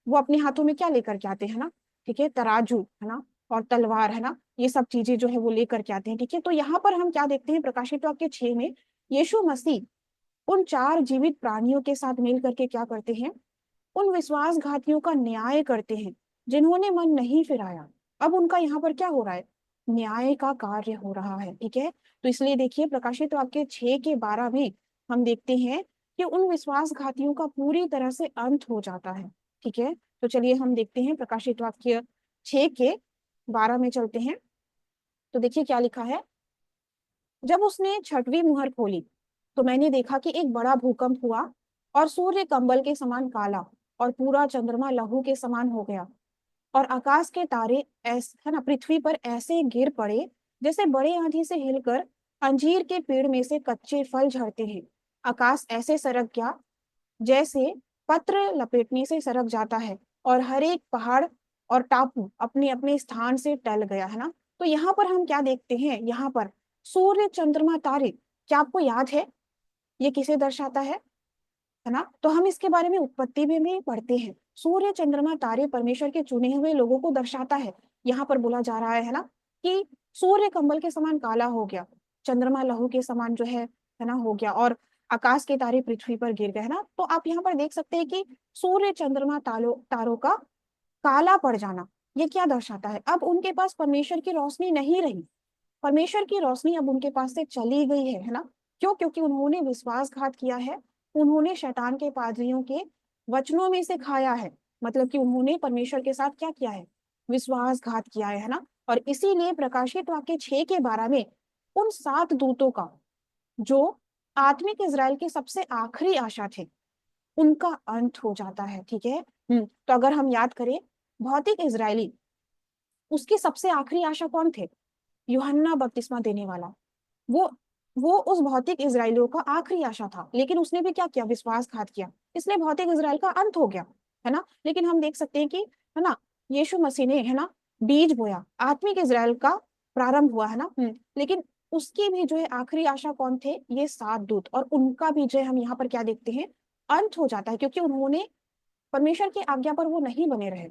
A: वो अपने हाथों में क्या लेकर के आते हैं ना, ठीक है, तराजू है ना, और तलवार है ना, ये सब चीजें जो है वो लेकर के आते हैं। ठीक है, तो यहाँ पर हम क्या देखते हैं प्रकाशित वाक्य 6 में यीशु मसीह उन 4 जीवित प्राणियों के साथ मिल करके क्या करते हैं, उन विश्वासघातियों का न्याय करते हैं जिन्होंने मन नहीं फिराया। अब उनका यहाँ पर क्या हो रहा है, न्याय का कार्य हो रहा है। ठीक है, तो इसलिए देखिए प्रकाशित वाक्य 6 के 12 में हम देखते हैं कि उन विश्वासघातियों का पूरी तरह से अंत हो जाता है। ठीक है, तो चलिए हम देखते हैं प्रकाशित वाक्य 6 के 12 में चलते हैं। तो देखिए क्या लिखा है, जब उसने छठवीं मुहर खोली तो मैंने देखा कि एक बड़ा भूकंप हुआ, और सूर्य कंबल के समान काला और पूरा चंद्रमा लहू के समान हो गया, और आकाश के तारे ऐसे है ना पृथ्वी पर ऐसे गिर पड़े जैसे बड़े आंधी से हिलकर अंजीर के पेड़ में से कच्चे फल झड़ते हैं। आकाश ऐसे सरक गया जैसे पत्र लपेटने से सरक जाता है और हर एक पहाड़ और टापू अपने अपने स्थान से टल गया, है ना। तो यहाँ पर हम क्या देखते हैं, यहाँ पर सूर्य चंद्रमा तारे, क्या आपको याद है ये किसे दर्शाता है ना। तो हम इसके बारे में उत्पत्ति में पढ़ते हैं, सूर्य चंद्रमा तारे परमेश्वर के चुने हुए लोगों को दर्शाता है। यहाँ पर बोला जा रहा है ना कि सूर्य कंबल के समान काला हो गया, चंद्रमा लहू के समान जो है ना हो गया, और आकाश के तारे पृथ्वी पर गिर गए, है ना। तो आप यहाँ पर देख सकते हैं कि सूर्य चंद्रमा तारों का काला पड़ जाना, ये क्या दर्शाता है, अब उनके पास परमेश्वर की रोशनी नहीं रही, परमेश्वर की रोशनी अब उनके पास से चली गई है ना। क्यों? क्योंकि उन्होंने विश्वासघात किया है, उन्होंने शैतान के पादरियों के वचनों में से खाया है, मतलब कि उन्होंने परमेश्वर के साथ क्या किया है, विश्वासघात किया है ना। और इसीलिए प्रकाशित वाक्य 6 के 12 में उन 7 दूतों का, जो आत्मिक इज़राइल के सबसे आखिरी आशा थे, उनका अंत हो जाता है, ठीक है। तो अगर हम याद करें, भौतिक इजरायली, उसकी सबसे आखिरी आशा कौन थे, यूहन्ना बपतिस्मा देने वाला, वो वो उस भौतिक इजरायलियों का आखिरी आशा था, लेकिन उसने भी क्या किया, विश्वासघात किया, इसलिए भौतिक इजराइल का अंत हो गया, है ना। लेकिन हम देख सकते हैं कि, है ना, यीशु मसीह ने, है ना, बीज बोया, आत्मिक इजराइल का प्रारंभ हुआ, है ना। लेकिन उसकी भी जो है आखिरी आशा कौन थे, ये 7 दूत, और उनका भी जो है हम यहाँ पर क्या देखते हैं, अंत हो जाता है, क्योंकि उन्होंने परमेश्वर की आज्ञा पर वो नहीं बने रहे,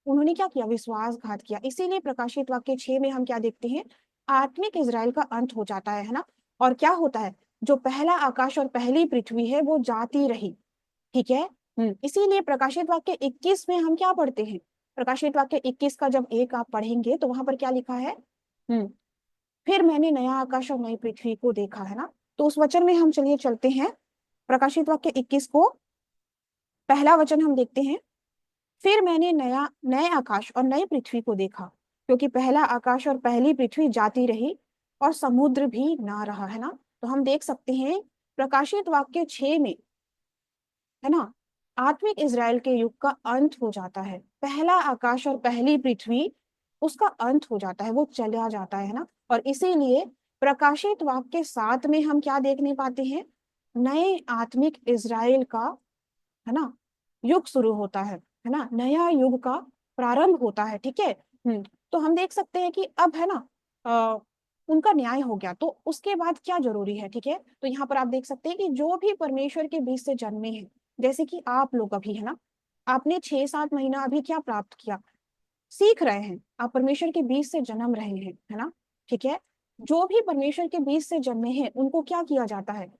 A: उन्होंने क्या किया, विश्वासघात किया। इसीलिए प्रकाशित वाक्य 6 में हम क्या देखते हैं, आत्मिक इजराइल का अंत हो जाता है ना। और क्या होता है, जो पहला आकाश और पहली पृथ्वी है वो जाती रही, ठीक है। इसीलिए प्रकाशित वाक्य 21 में हम क्या पढ़ते हैं, प्रकाशित वाक्य 21 का जब 1 आप पढ़ेंगे तो वहां पर क्या लिखा है, फिर मैंने नया आकाश और नई पृथ्वी को देखा, है ना। तो उस वचन में हम चलिए चलते हैं, प्रकाशित वाक्य 21 को पहला वचन हम देखते हैं, फिर मैंने नए आकाश और नई पृथ्वी को देखा, क्योंकि पहला आकाश और पहली पृथ्वी जाती रही और समुद्र भी ना रहा, है ना। तो हम देख सकते हैं प्रकाशित वाक्य 6 में, है ना, आत्मिक इजराइल के युग का अंत हो जाता है, पहला आकाश और पहली पृथ्वी उसका अंत हो जाता है, वो चला जाता है ना। और इसीलिए प्रकाशित वाक्य 7 में हम क्या देखने पाते हैं, नए आत्मिक इजराइल का, है ना, युग शुरू होता है ना, नया युग का प्रारंभ होता है, ठीक है। तो हम देख सकते हैं कि अब, है ना, उनका न्याय हो गया, तो उसके बाद क्या जरूरी है, ठीक है। तो यहाँ पर आप देख सकते हैं कि जो भी परमेश्वर के बीच से जन्मे हैं, जैसे कि आप लोग अभी, है ना, आपने 6-7 महीना अभी क्या प्राप्त किया, सीख रहे हैं, आप परमेश्वर के बीच से जन्म रहे हैं, है ना, ठीक है। जो भी परमेश्वर के बीच से जन्मे हैं उनको क्या किया जाता है,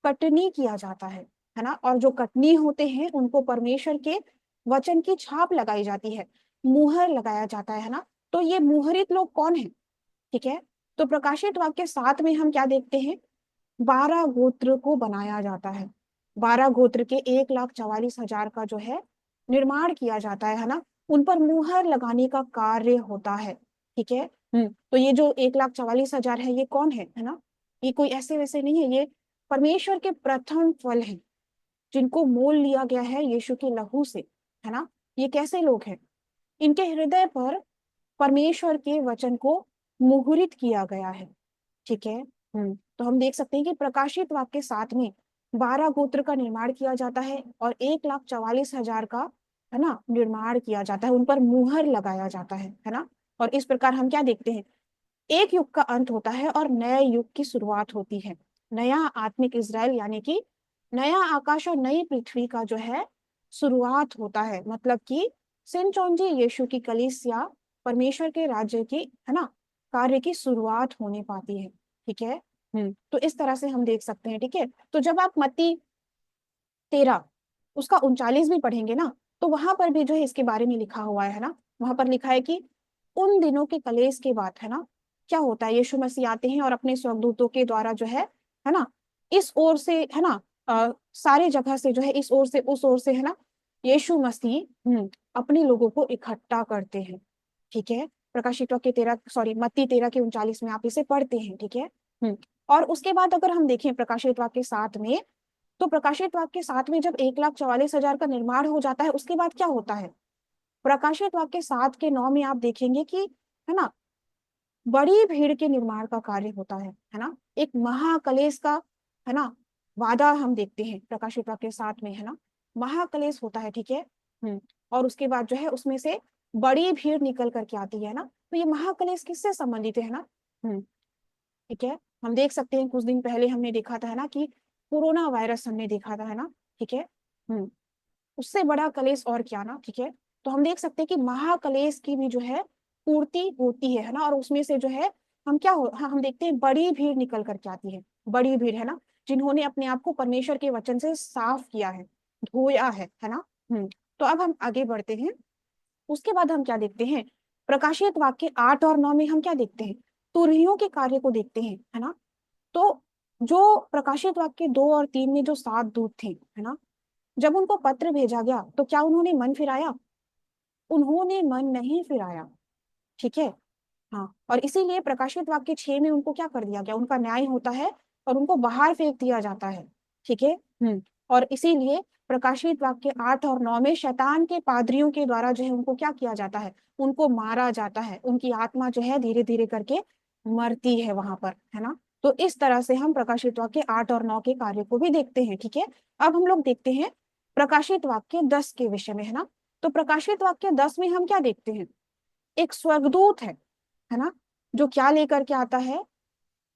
A: कटनी किया जाता है ना। और जो कटनी होते हैं उनको परमेश्वर के वचन की छाप लगाई जाती है, मुहर लगाया जाता है ना। तो ये मुहरित लोग कौन है, ठीक है। तो प्रकाशित वाक्य 7 में हम क्या देखते हैं, 12 गोत्र को बनाया जाता है, 12 गोत्र के 1,44,000 का जो है निर्माण किया जाता है ना, उन पर मुहर लगाने का कार्य होता है, ठीक है। तो ये जो 1,44,000 है, ये कौन है ना, ये कोई ऐसे वैसे नहीं है, ये परमेश्वर के प्रथम फल है, जिनको मोल लिया गया है यीशु के लहू से, है ना। ये कैसे लोग हैं, इनके हृदय पर परमेश्वर के वचन को मुहरित किया गया है, ठीक है। तो हम देख सकते हैं कि प्रकाशित वाक्य 7 में 12 गोत्र का निर्माण किया जाता है और 1,44,000 का, है ना, निर्माण किया जाता है, उन पर मुहर लगाया जाता है ना। और इस प्रकार हम क्या देखते हैं, एक युग का अंत होता है और नए युग की शुरुआत होती है, नया आत्मिक इज़राइल, यानी कि नया आकाश और नई पृथ्वी का जो है शुरुआत होता है, मतलब कि सेंट जॉन जी यीशु की कलीसिया परमेश्वर के राज्य की, है ना, कार्य की शुरुआत होने पाती है, ठीक है। तो इस तरह से हम देख सकते हैं, ठीक है। तो जब आप मत्ती 13 उसका 39 भी पढ़ेंगे ना, तो वहां पर भी जो है इसके बारे में लिखा हुआ है ना, वहां पर लिखा है कि उन दिनों के कलेश के बाद, है ना, क्या होता है, यीशु मसीह आते हैं और अपने स्वर्गदूतों के द्वारा जो है ना, इस ओर से, है ना, सारे जगह से जो है, इस ओर से उस ओर से, है ना, यीशु मसीह अपने लोगों को इकट्ठा करते हैं, ठीक है। प्रकाशित वाक्य 13, सॉरी, मत्ती 13 के 39 में आप इसे पढ़ते हैं, ठीक है। और उसके बाद अगर हम देखें प्रकाशित वाक्य 7 में, तो प्रकाशित वाक्य 7 में जब 1,44,000 का निर्माण हो जाता है, उसके बाद क्या होता है, प्रकाशित वाक्य 7 के 9 में आप देखेंगे कि, है ना, बड़ी भीड़ के निर्माण का कार्य होता है ना, एक महाकलेश का, है ना, वादा हम देखते हैं प्रकाशित वाक्य 7 में, है ना। महाक्लेश होता है, ठीक है। और उसके बाद जो है उसमें से बड़ी भीड़ निकल करके आती है ना, तो ये महाक्लेश किससे संबंधित है ना। ठीक है, हम देख सकते हैं कुछ दिन पहले हमने देखा था है ना कि कोरोना वायरस हमने देखा था है ना, ठीक है। उससे बड़ा कलेश और क्या ना, ठीक है। तो हम देख सकते हैं कि महाकलेश की भी जो है पूर्ति होती है ना, और उसमें से जो है हम क्या हो, हाँ, हम देखते हैं बड़ी भीड़ निकल करके आती है, बड़ी भीड़ है ना, जिन्होंने अपने आप को परमेश्वर के वचन से साफ किया है, धोया है ना। तो अब हम आगे बढ़ते हैं। उसके बाद हम क्या देखते हैं, प्रकाशित वाक्य 8 और 9 में हम क्या देखते हैं, तुरहियों के कार्य को देखते हैं है ना। तो जो प्रकाशित वाक्य 2 और 3 में जो 7 दूत थे है ना, जब उनको पत्र भेजा गया तो क्या उन्होंने मन फिराया, उन्होंने मन नहीं फिराया, ठीक है। हाँ, और इसीलिए प्रकाशित वाक्य 6 में उनको क्या कर दिया गया, उनका न्याय होता है और उनको बाहर फेंक दिया जाता है, ठीक है। और इसीलिए प्रकाशित वाक्य 8 और 9 में शैतान के पादरियों के द्वारा जो है उनको क्या किया जाता है, उनको मारा जाता है, उनकी आत्मा जो है धीरे धीरे करके मरती है वहां पर है ना। तो इस तरह से हम प्रकाशित वाक्य 8 और 9 के कार्य को भी देखते हैं, ठीक है। अब हम लोग देखते हैं प्रकाशित वाक्य 10 के विषय में है ना। तो प्रकाशित वाक्य 10 में हम क्या देखते हैं, एक स्वर्गदूत है ना, जो क्या लेकर के आता है,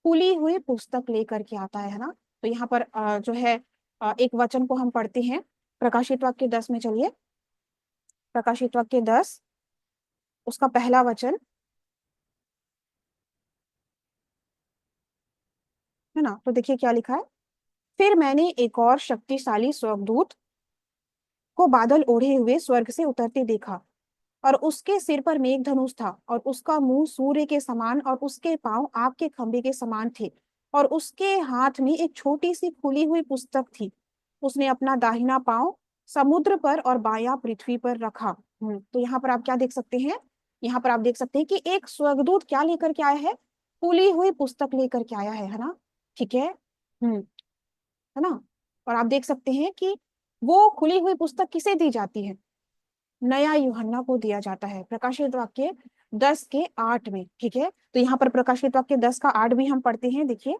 A: खुली हुई पुस्तक लेकर के आता है ना। तो यहाँ पर जो है एक वचन को हम पढ़ते हैं प्रकाशित वाक्य 10 में, चलिए प्रकाशित वाक्य 10 उसका पहला वचन है ना। तो देखिए क्या लिखा है, फिर मैंने एक और शक्तिशाली स्वर्गदूत को बादल ओढ़े हुए स्वर्ग से उतरते देखा, और उसके सिर पर मेघ धनुष था, और उसका मुंह सूर्य के समान और उसके पांव आग के खंभे के समान थे, और उसके हाथ में एक छोटी सी खुली हुई पुस्तक थी। उसने अपना दाहिना पांव समुद्र पर और बायां पृथ्वी पर रखा। तो यहाँ पर आप क्या देख सकते हैं, यहाँ पर आप देख सकते हैं कि एक स्वर्गदूत क्या लेकर के आया है, खुली हुई पुस्तक लेकर के आया है ना, ठीक है। है ना। और आप देख सकते हैं कि वो खुली हुई पुस्तक किसे दी जाती है, नया यूहन्ना को दिया जाता है, प्रकाशित वाक्य 10 के 8 में, ठीक है। तो यहाँ पर प्रकाशित वाक्य 10 का 8 भी हम पढ़ते हैं, देखिए,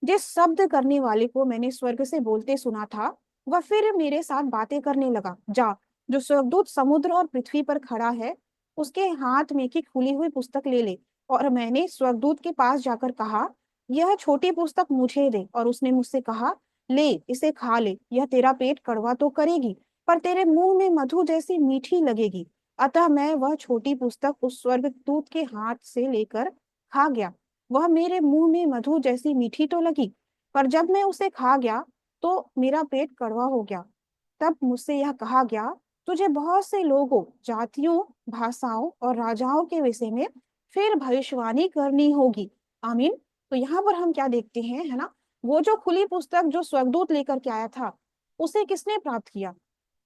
A: जिस शब्द करने वाले को मैंने स्वर्ग से बोलते सुना था वह फिर मेरे साथ बातें करने लगा, जा, जो स्वर्गदूत समुद्र और पृथ्वी पर खड़ा है उसके हाथ में की खुली हुई पुस्तक ले ले। और मैंने स्वर्गदूत के पास जाकर कहा, यह छोटी पुस्तक मुझे दे, और उसने मुझसे कहा, ले इसे खा ले, यह तेरा पेट कड़वा तो करेगी पर तेरे मुंह में मधु जैसी मीठी लगेगी। अतः मैं वह छोटी पुस्तक उस स्वर्गदूत के हाथ से लेकर खा गया। वह मेरे मुंह में मधु जैसी मीठी तो लगी, पर जब मैं उसे खा गया तो मेरा पेट कड़वा हो गया। तब मुझसे यह कहा गया, तुझे बहुत से लोगों, जातियों, भाषाओं और राजाओं के विषय में फिर भविष्यवाणी करनी होगी। आमीन। तो यहाँ पर हम क्या देखते हैं है ना, वो जो खुली पुस्तक जो स्वर्गदूत लेकर के आया था उसे किसने प्राप्त किया,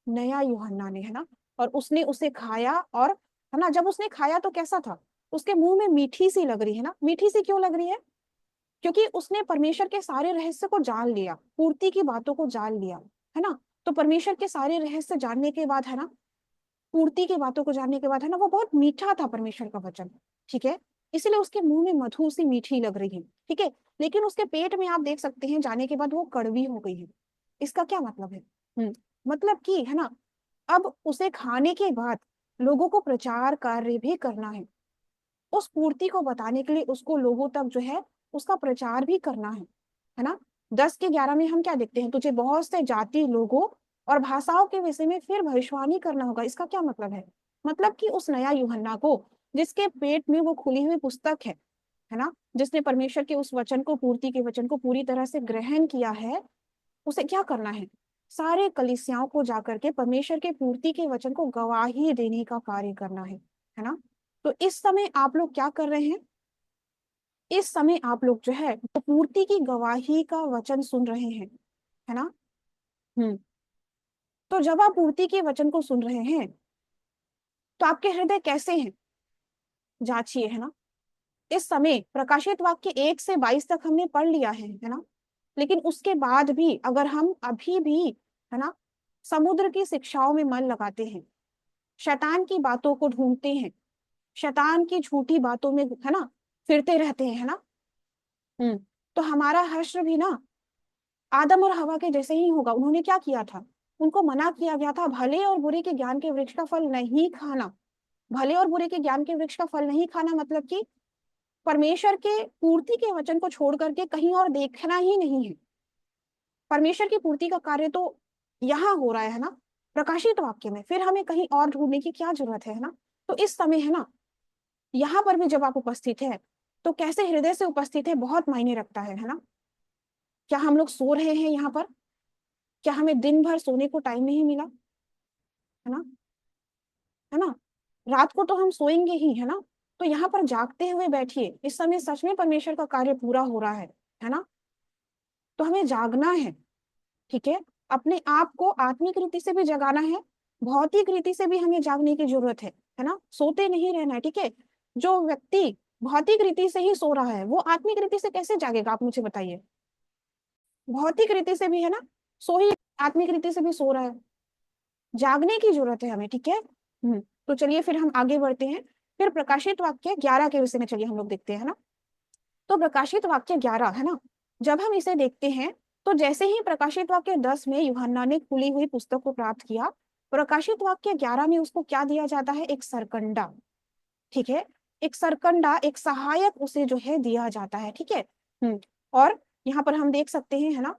A: नया यूहन्ना ने है ना। और उसने उसे खाया, और है ना, जब उसने खाया तो कैसा था, उसके मुंह में मीठी सी लग रही है ना। मीठी सी क्यों लग रही है, क्योंकि उसने परमेश्वर के सारे रहस्य को जान लिया, पूर्ति की बातों को जान लिया है ना। तो परमेश्वर के सारे रहस्य जानने के बाद है ना, पूर्ति की बातों को जानने के बाद है ना, वो बहुत मीठा था परमेश्वर का वचन, ठीक है। इसलिए उसके मुंह में मधु सी मीठी लग रही है, ठीक है। लेकिन उसके पेट में आप देख सकते हैं जाने के बाद वो कड़वी हो गई है। इसका क्या मतलब है, मतलब कि है ना, अब उसे खाने के बाद लोगों को प्रचार कार्य भी करना है, उस पूर्ति को बताने के लिए उसको लोगों तक जो है उसका प्रचार भी करना है ना। 10 के 11 में हम क्या देखते हैं, तुझे बहुत से जाति लोगों और भाषाओं के विषय में फिर भविष्यवाणी करना होगा। इसका क्या मतलब है, मतलब कि उस नया यूहन्ना को जिसके पेट में वो खुली हुई पुस्तक है ना, जिसने परमेश्वर के उस वचन को, पूर्ति के वचन को पूरी तरह से ग्रहण किया है, उसे क्या करना है, सारे कलीसियाओं को जाकर के परमेश्वर के पूर्ति के वचन को गवाही देने का कार्य करना है ना। तो इस समय आप लोग क्या कर रहे हैं, इस समय आप लोग जो है वो पूर्ति की गवाही का वचन सुन रहे हैं, है ना। हम्म। तो जब आप पूर्ति के वचन को सुन रहे हैं तो आपके हृदय कैसे हैं, जांचिए है ना। इस समय प्रकाशित वाक्य 1 से 22 तक हमने पढ़ लिया है ना। लेकिन उसके बाद भी अगर हम अभी भी है ना समुद्र की शिक्षाओं में मन लगाते हैं, शैतान की बातों को ढूंढते हैं, शैतान की झूठी बातों में है ना फिरते रहते हैं है ना। हम्म। तो हमारा हश्र भी ना आदम और हवा के जैसे ही होगा। उन्होंने क्या किया था? उनको मना किया गया था भले और बुरे के ज्ञान के वृक्ष का फल नहीं खाना। भले और बुरे के ज्ञान के वृक्ष का फल नहीं खाना मतलब कि परमेश्वर के पूर्ति के वचन को छोड़ करके कहीं और देखना ही नहीं है। परमेश्वर की पूर्ति का कार्य तो यहाँ हो रहा है ना, प्रकाशित वाक्य में, फिर हमें कहीं और ढूंढने की क्या जरूरत है ना। तो इस समय है ना, यहाँ पर भी जब आप उपस्थित है तो कैसे हृदय से उपस्थित है बहुत मायने रखता है ना। क्या हम लोग सो रहे हैं यहाँ पर? क्या हमें दिन भर सोने को टाइम नहीं मिला? है ना, है ना। रात को तो हम सोएंगे ही, है ना। तो यहाँ पर जागते हुए बैठिए, इस समय सच में परमेश्वर का कार्य पूरा हो रहा है ना। तो हमें जागना है, ठीक है। अपने आप को आत्मिक रीति से भी जगाना है, भौतिक रीति से भी हमें जागने की जरूरत है ना। सोते नहीं रहना है, ठीक है। जो व्यक्ति भौतिक रीति से ही सो रहा है वो आत्मिक रीति से कैसे जागेगा, आप मुझे बताइए। भौतिक रीति से भी है ना सो ही, आत्मिक रीति से भी सो रहा है। जागने की जरूरत है हमें, ठीक है। तो चलिए फिर हम आगे बढ़ते हैं। फिर प्रकाशित वाक्य 11 के विषय में चलिए हम लोग देखते हैं, है ना। तो प्रकाशित वाक्य 11 है ना, जब हम इसे देखते हैं तो जैसे ही प्रकाशित वाक्य 10 में यूहन्ना ने खुली हुई पुस्तक को प्राप्त किया, प्रकाशित वाक्य 11 में उसको क्या दिया जाता है? एक सरकंडा, ठीक है। एक सरकंडा, एक सहायक उसे जो है दिया जाता है, ठीक है। और यहाँ पर हम देख सकते हैं, है ना,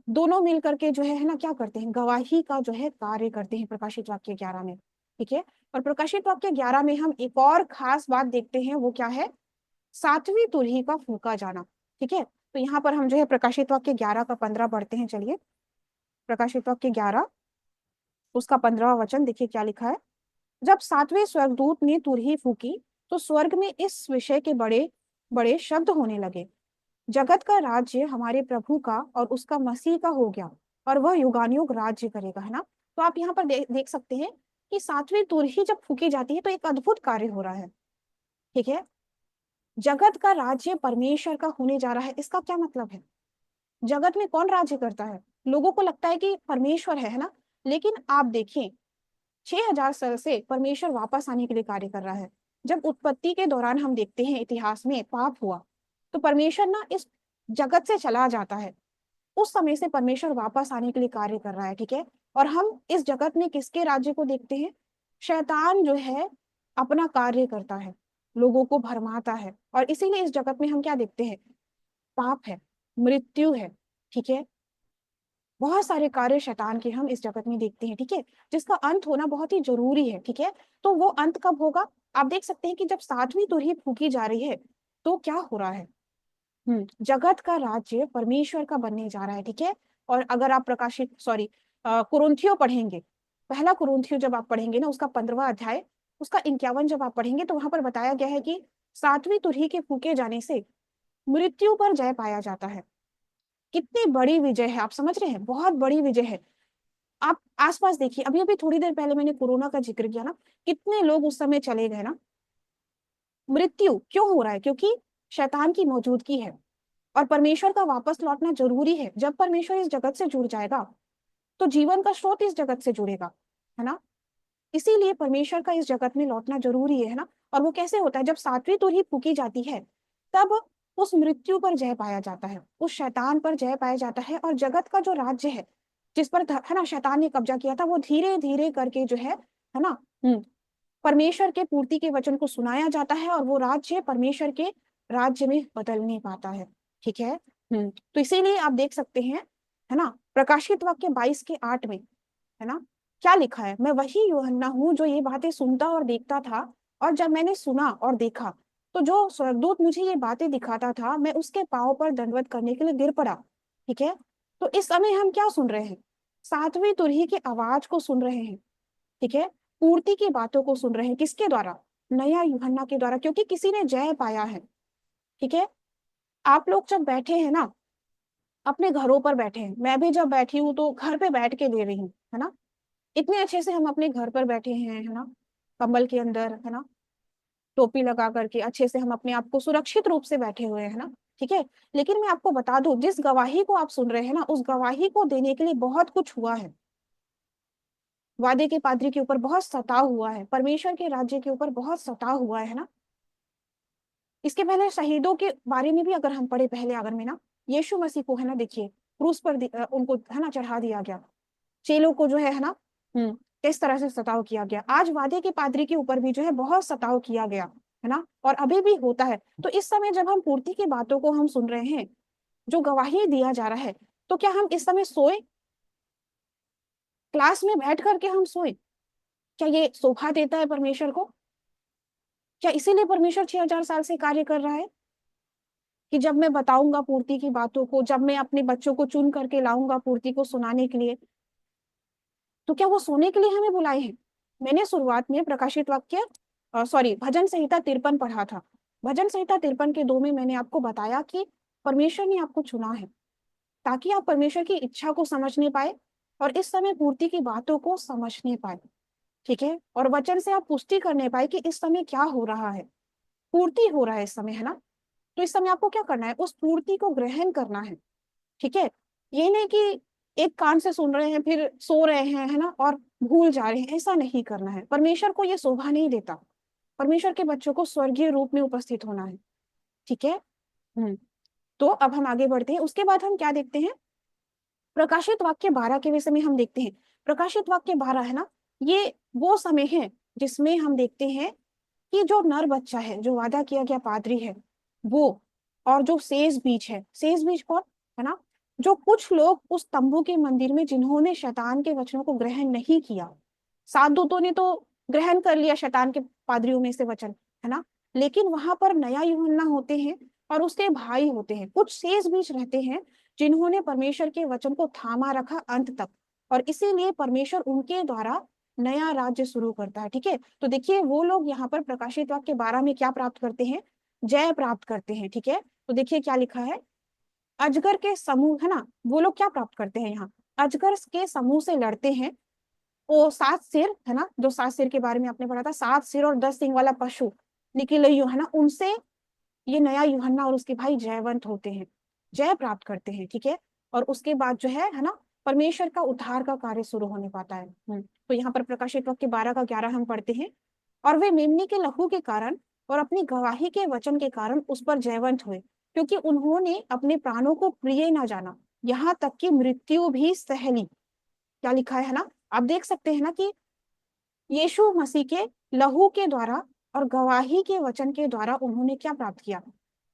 A: दोनों मिल करके जो है ना क्या करते हैं? गवाही का जो है कार्य करते हैं प्रकाशित वाक्य 11 में, ठीक है। और प्रकाशित वाक्य 11 में हम एक और खास बात देखते हैं, वो क्या है? सातवीं तुरही का फूका जाना, ठीक है। तो यहाँ पर हम जो है प्रकाशित वाक्य 11 का 15 पढ़ते हैं, चलिए। प्रकाशित वाक्य 11 उसका 15वां वचन देखिए क्या लिखा है। जब सातवें स्वर्गदूत ने तुरही फूकी तो स्वर्ग में इस विषय के बड़े बड़े शब्द होने लगे, जगत का राज्य हमारे प्रभु का और उसका मसीह का हो गया, और वह युगानुयुग राज्य करेगा, है ना। तो आप यहाँ पर देख सकते हैं कि सातवीं तुरही जब फूकी जाती है तो एक अद्भुत कार्य हो रहा है, ठीक है। जगत का राज्य परमेश्वर का होने जा रहा है, इसका क्या मतलब है? जगत में कौन राज्य करता है? लोगों को लगता है कि परमेश्वर है ना। लेकिन आप देखिए, 6000 साल से परमेश्वर वापस आने के लिए कार्य कर रहा है। जब उत्पत्ति के दौरान हम देखते हैं इतिहास में पाप हुआ, तो परमेश्वर ना इस जगत से चला जाता है। उस समय से परमेश्वर वापस आने के लिए कार्य कर रहा है, ठीक है। और हम इस जगत में किसके राज्य को देखते हैं? शैतान जो है अपना कार्य करता है, लोगों को भरमाता है, और इसीलिए इस जगत में हम क्या देखते हैं? पाप है, मृत्यु है, ठीक है। बहुत सारे कार्य शैतान के हम इस जगत में देखते हैं, ठीक है, जिसका अंत होना बहुत ही जरूरी है, ठीक है। तो वो अंत कब होगा? आप देख सकते हैं कि जब सातवीं तुरही फूकी जा रही है तो क्या हो रहा है? जगत का राज्य परमेश्वर का बनने जा रहा है, ठीक है। और अगर आप प्रकाशित सॉरी कुरिन्थियों पढ़ेंगे, पहला कुरिन्थियों जब आप पढ़ेंगे ना, उसका 15वां अध्याय, उसका 51 जब आप पढ़ेंगे तो वहां पर बताया गया है कि सातवीं तुरही के फूके जाने से मृत्यु पर जय पाया जाता है। कितनी बड़ी विजय है, आप समझ रहे हैं? बहुत बड़ी विजय है। आप आसपास देखिए, अभी अभी थोड़ी देर पहले मैंने कोरोना का जिक्र किया ना, कितने लोग उस समय चले गए ना। मृत्यु क्यों हो रहा है? क्योंकि शैतान की मौजूदगी है। और परमेश्वर का वापस लौटना जरूरी है। जब परमेश्वर इस जगत से जुड़ जाएगा तो जीवन का स्रोत इस जगत से जुड़ेगा, है ना। इसीलिए परमेश्वर का इस जगत में लौटना जरूरी है ना। और वो कैसे होता है? जब सातवीं तुरही फूकी जाती है तब उस मृत्यु पर जय पाया जाता है, उस शैतान पर जय पाया जाता है, और जगत का जो राज्य है जिस पर है ना शैतान ने कब्जा किया था, वो धीरे धीरे करके जो है ना, परमेश्वर के पूर्ति के वचन को सुनाया जाता है, और वो राज्य परमेश्वर के राज्य में बदल नहीं पाता है, ठीक है। तो इसीलिए आप देख सकते हैं, है ना, प्रकाशित वाक्य 22 के 8 में, है ना, क्या लिखा है? मैं वही यूहन्ना हूँ जो ये बातें सुनता और देखता था, और जब मैंने सुना और देखा तो जो स्वर्गदूत मुझे ये बातें दिखाता था, मैं उसके पांव पर दंडवत करने के लिए गिर पड़ा, ठीक है। तो इस समय हम क्या सुन रहे हैं? सातवीं तुरही की आवाज को सुन रहे हैं, ठीक है। पूर्ति की बातों को सुन रहे हैं, किसके द्वारा? नया यूहन्ना के द्वारा, क्योंकि किसी ने जय पाया है, ठीक है। आप लोग जब बैठे हैं ना, अपने घरों पर बैठे हैं, मैं भी जब बैठी हूँ तो घर पे बैठ के ले रही हूँ, है ना। इतने अच्छे से हम अपने घर पर बैठे हैं, है ना, कंबल के अंदर, है ना, टोपी लगा करके अच्छे से हम अपने आप को सुरक्षित रूप से बैठे हुए हैं, है ना, ठीक है। लेकिन मैं आपको बता दूं, जिस गवाही को आप सुन रहे हैं ना, उस गवाही को देने के लिए बहुत कुछ हुआ है। वादे के पादरी के ऊपर बहुत सताव हुआ है, परमेश्वर के राज्य के ऊपर बहुत सताव हुआ है ना। इसके पहले शहीदों के बारे में भी अगर हम पढ़े पहले अगर में ना, यीशु मसीह को, है ना, देखिए, क्रूस पर उनको है ना चढ़ा दिया गया, चेलों को जो है ना किस तरह से सताव किया गया। आज वादे के पादरी के ऊपर भी जो है बहुत सताव किया गया है ना, और अभी भी होता है। तो इस समय जब हम पूर्ति की बातों को हम सुन रहे हैं, जो गवाही दिया जा रहा है, तो क्या हम इस समय सोए, क्लास में बैठ करके हम सोए? क्या ये शोभा देता है परमेश्वर को? क्या इसीलिए परमेश्वर 6000 साल से कार्य कर रहा है कि जब मैं बताऊंगा पूर्ति की बातों को, जब मैं अपने बच्चों को चुन करके लाऊंगा पूर्ति को सुनाने के लिए, तो क्या वो सोने के लिए हमें बुलाए हैं? मैंने शुरुआत में प्रकाशित वाक्य सॉरी भजन संहिता 53 पढ़ा था। भजन संहिता 53 के 2 में मैंने आपको बताया कि परमेश्वर ने आपको चुना है ताकि आप परमेश्वर की इच्छा को समझने पाए और इस समय पूर्ति की बातों को समझने पाए, ठीक है, और वचन से आप पुष्टि करने पाए कि इस समय क्या हो रहा है, पूर्ति हो रहा है इस समय, है ना। तो इस समय आपको क्या करना है, उस पूर्ति को ग्रहण करना है, ठीक है। ये नहीं कि एक कान से सुन रहे हैं फिर सो रहे हैं, है ना, और भूल जा रहे हैं, ऐसा नहीं करना है। परमेश्वर को ये शोभा नहीं देता। परमेश्वर के बच्चों को स्वर्गीय रूप में उपस्थित होना है, ठीक है। तो अब हम आगे बढ़ते हैं। उसके बाद हम क्या देखते हैं, प्रकाशित वाक्य 12 के विषय में हम देखते हैं। प्रकाशित वाक्य 12 है ना, ये वो समय है जिसमें हम देखते हैं कि जो नर बच्चा है, जो वादा किया गया पादरी है वो, और जो शेष बीज है, शेष बीज कौन है ना, जो कुछ लोग उस तंबू के मंदिर में जिन्होंने शैतान के वचनों को ग्रहण नहीं किया, सात दूतों ने तो ग्रहण कर लिया शैतान के पादरियों में से वचन, है ना, लेकिन वहां पर नया यूहन्ना होते हैं और उसके भाई होते हैं, कुछ शेष बीज रहते हैं जिन्होंने परमेश्वर के वचन को थामा रखा अंत तक, और इसीलिए परमेश्वर उनके द्वारा नया राज्य शुरू करता है, ठीक है। तो देखिए वो लोग यहाँ पर प्रकाशित वाक्य 12 में क्या प्राप्त करते हैं, जय प्राप्त करते हैं, ठीक है। तो देखिए क्या लिखा है, अजगर के समूह, है ना, वो लोग क्या प्राप्त करते हैं यहाँ, अजगर के समूह से लड़ते हैं। वो 7 सिर है ना, जो 7 सिर के बारे में आपने पढ़ा था, 7 सिर और 10 सिंग वाला पशु निकले है ना, उनसे ये नया यूहन्ना और उसके भाई जयवंत होते हैं, जय प्राप्त करते हैं, ठीक है। और उसके बाद जो है ना, परमेश्वर का उद्धार का कार्य शुरू होने पाता है। तो यहाँ पर प्रकाशित वाक्य 12 का 11 हम पढ़ते हैं, और वे मेमने के लहू के कारण और अपनी गवाही के वचन के कारण उस पर जयवंत हुए, क्योंकि उन्होंने अपने प्राणों को प्रिय ना जाना, यहाँ तक कि मृत्यु भी सह ली। क्या लिखा है ना, आप देख सकते हैं ना कि यीशु मसीह के लहू के द्वारा और गवाही के वचन के द्वारा उन्होंने क्या प्राप्त किया,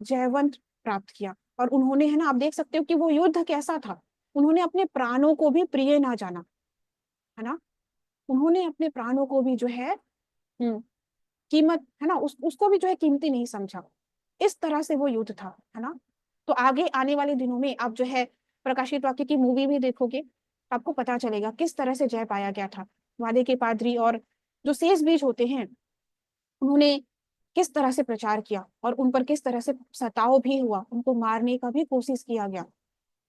A: जयवंत प्राप्त किया। और उन्होंने, है ना, आप देख सकते हो कि वो युद्ध कैसा था, उन्होंने अपने प्राणों को भी प्रिय ना जाना, है ना, उन्होंने अपने प्राणों को भी जो है कीमत, है ना, उसको भी जो है कीमती नहीं समझा। इस तरह से वो युद्ध था, है ना। तो आगे आने वाले दिनों में आप जो है प्रकाशित वाक्य की मूवी भी देखोगे, आपको पता चलेगा किस तरह से जय पाया गया था। वादे के पादरी और जो शेष बीज होते हैं, उन्होंने किस तरह से प्रचार किया और उन पर किस तरह से सताव भी हुआ, उनको मारने का भी कोशिश किया गया,